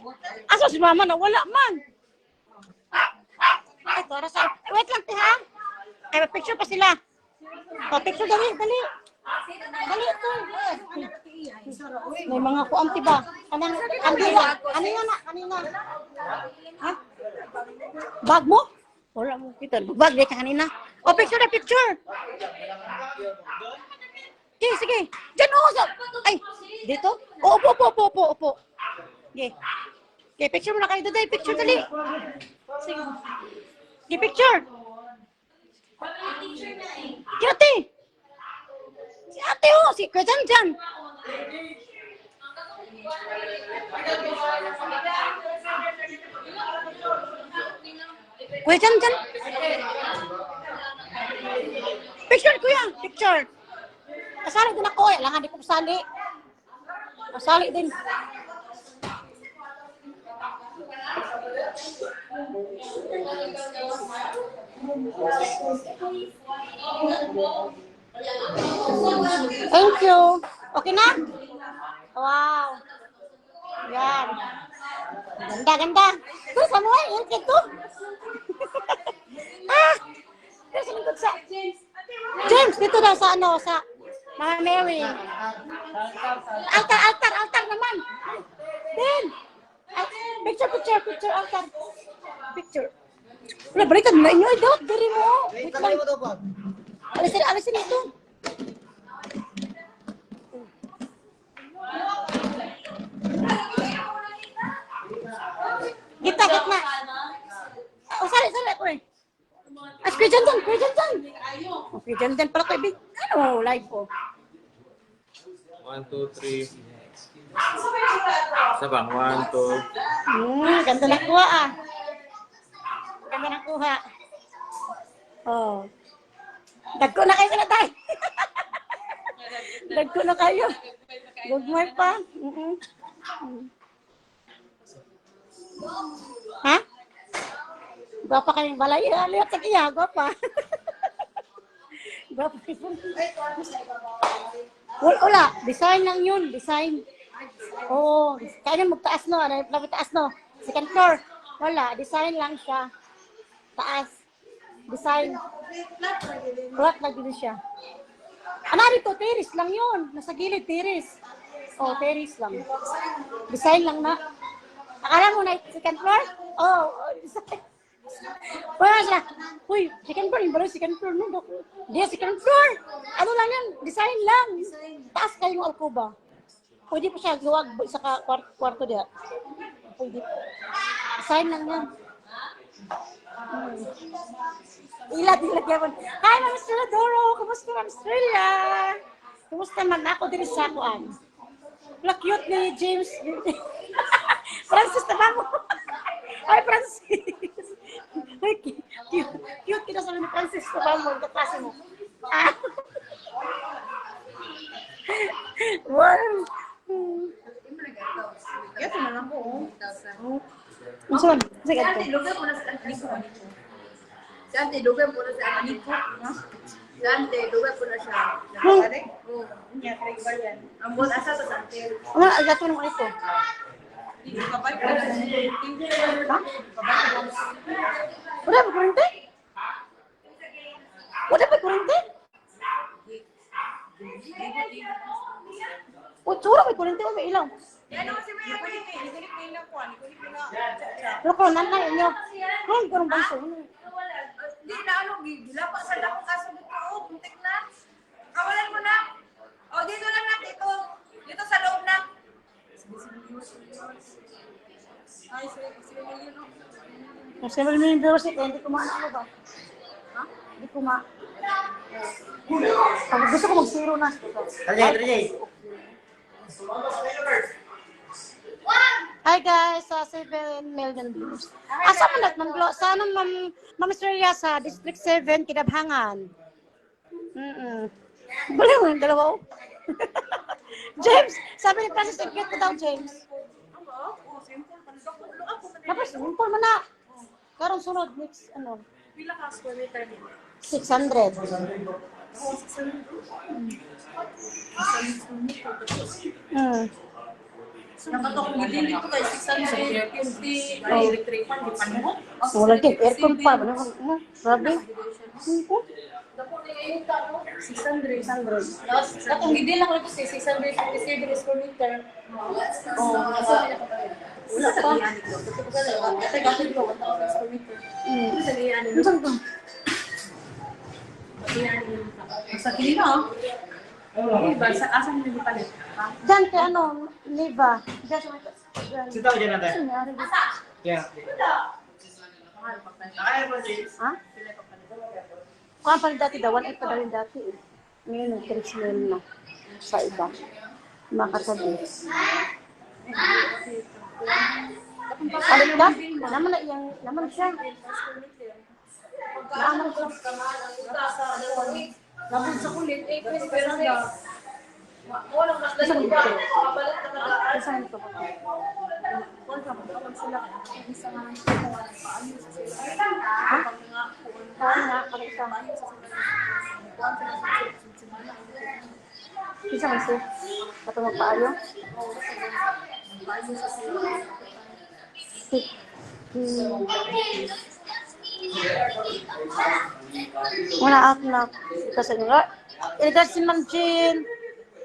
asa si Mama na wala man. Ay, para sa... Wait lang, ha? Ay, picture pa sila. O, picture, dali, dali. Dali ito. May mga kuamti ba? Kanina, kanina. Ha? Bag mo? Wala mo kita. Bag di ka kanina. O, picture na, picture. Sige, sige. Diyan o. Ay, dito? O, upo. Sige. Okay, picture mo na kayo. Daday, picture dali. Sige. Sige, picture. Si ate. Si ate o. Si Kuya Jan. Kuya Jan. Picture, kuya. Picture. Kasali din ako. Langan di ko kasali. Kasali din. Thank you. Okay na? Wow. Yan. Ganda. Ito, Samuel. Yan, ito. Ito, sinigod sa... James, dito daw sa ano, sa Mama Mary. Altar naman. Then, picture, altar. Picture. Wala, balikan na inyo. Dawat, dari mo. Wait lang. Alisin ito. Gitna. Oh, sali ako eh. At Kuya Jan. Kuya Jan pala kayo. Ano, live ko. 1, 2, 3. Sabang 1, 2. Ganda na kuha ah. Ganda na kuha. Oh. Dagko na kayo na tayo. Dagko na kayo. Gugmay pa. Ha? Gwapa kayong balay. Aliyat sa iya. Gwapa. Gwapa kayo. Wala. Design lang yun. Design. Oo. Kaya magtaas no. Taas no. Second floor. Wala. Design lang siya. Taas. Design. Flat na din siya. Ano rito? Terrace lang yun. Nasa gilid. Terrace. Oh, terrace lang. Design lang na. Akala mo na second floor? Oh, design. Wala siya. Uy, second floor. Yung baro second floor. No, hindi, second floor. Ano lang yan? Design lang. Taas kayong alcoba. Pwede po siya luwag sa kwarto diya. Pwede po. Design lang yan. Ilat yaman. Hi, Ma'am Estrella Doro. Kumusta, Ma'am Estrella? Kumusta man ako din sa kuan? Wala cute ni James. Francis na mo. Hi, Francis. Ay, cute kita sa ni Francis na mo. Kaklase mo. Wow. Yes, naman po. Unsan? Sige Si Ate, ito. lugar mo na sa Aniko. Si Ate, lugar mo na sa Aniko. Si Ate, lugar mo na siya. Nakakari? Oo. Niya, kaya ba yan? Ang buwan asa sa Ate. Ano, agato naman ito. Hindi ka ba? Hindi Ha? Wala ba kurente? Wala ba kurente? O, tsura may kurente o may ilaw. Ano kasi may ako yun eh. Hindi ko na po. Hindi ko na. Pero kung nanay inyo, ay, ganun ba ito? Hindi na ano. Gilapa sa lakong kaso dito. Oh, buntik na. Kawalan mo na. Oh, dito lang na. Dito sa loob na. Ay, sige million. Kasi wala may university, hindi ko maano ba? Ha? Hindi ko ma... Pag gusto ko mag-zero na. Hi guys, sa 7 million views. Asa man nagmanglo? Sana Ma'am Estrella sa District 7 Kidabhangan. Wala mo yung dalawa. James, sabi ni Francis, cute ko daw, James. Tapos, simple mo na. Karong sunod, next, ano? Pila ka square meter din? 600. Nakatok mo din dito kay 650 ay electric fan di panuho. Wala din, aircon pa. Sabi? Dapo ni ayun ta no 600. Katong gidi lang ito si 657 square meter. Oh, wala pa. Kasi gasol ko 1,000 square meter. Sa liyan ni. Sa kilo. Iba sa asan ni palit. Diyan kay ano, Liva. Diyan sa may... Sitaw dyan natin. Sinari. Yeah. Ha? Kung ang palit dati daw, 1.8 pa daw yung dati eh. Ngayon, nag-tricks na yun na sa iba. Makatabi. Palit ka? Naman na iyang, naman siya. Naman siya. Labod sa kulit, pwede pero na. Walang mas dali ba? Kapalit na talaga. Kasahan ito ba? Sila, isa nga ng paano sa sila. Ha? Saan nga? Ano isa? Isa nga siya? Bato magpaayo? Wala ako na. Kasi nga. Iligas si Ma'am Jean.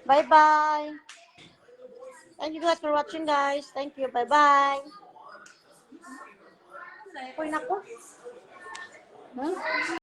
Bye-bye. Thank you guys for watching, guys. Thank you. Bye-bye. Uy, nako.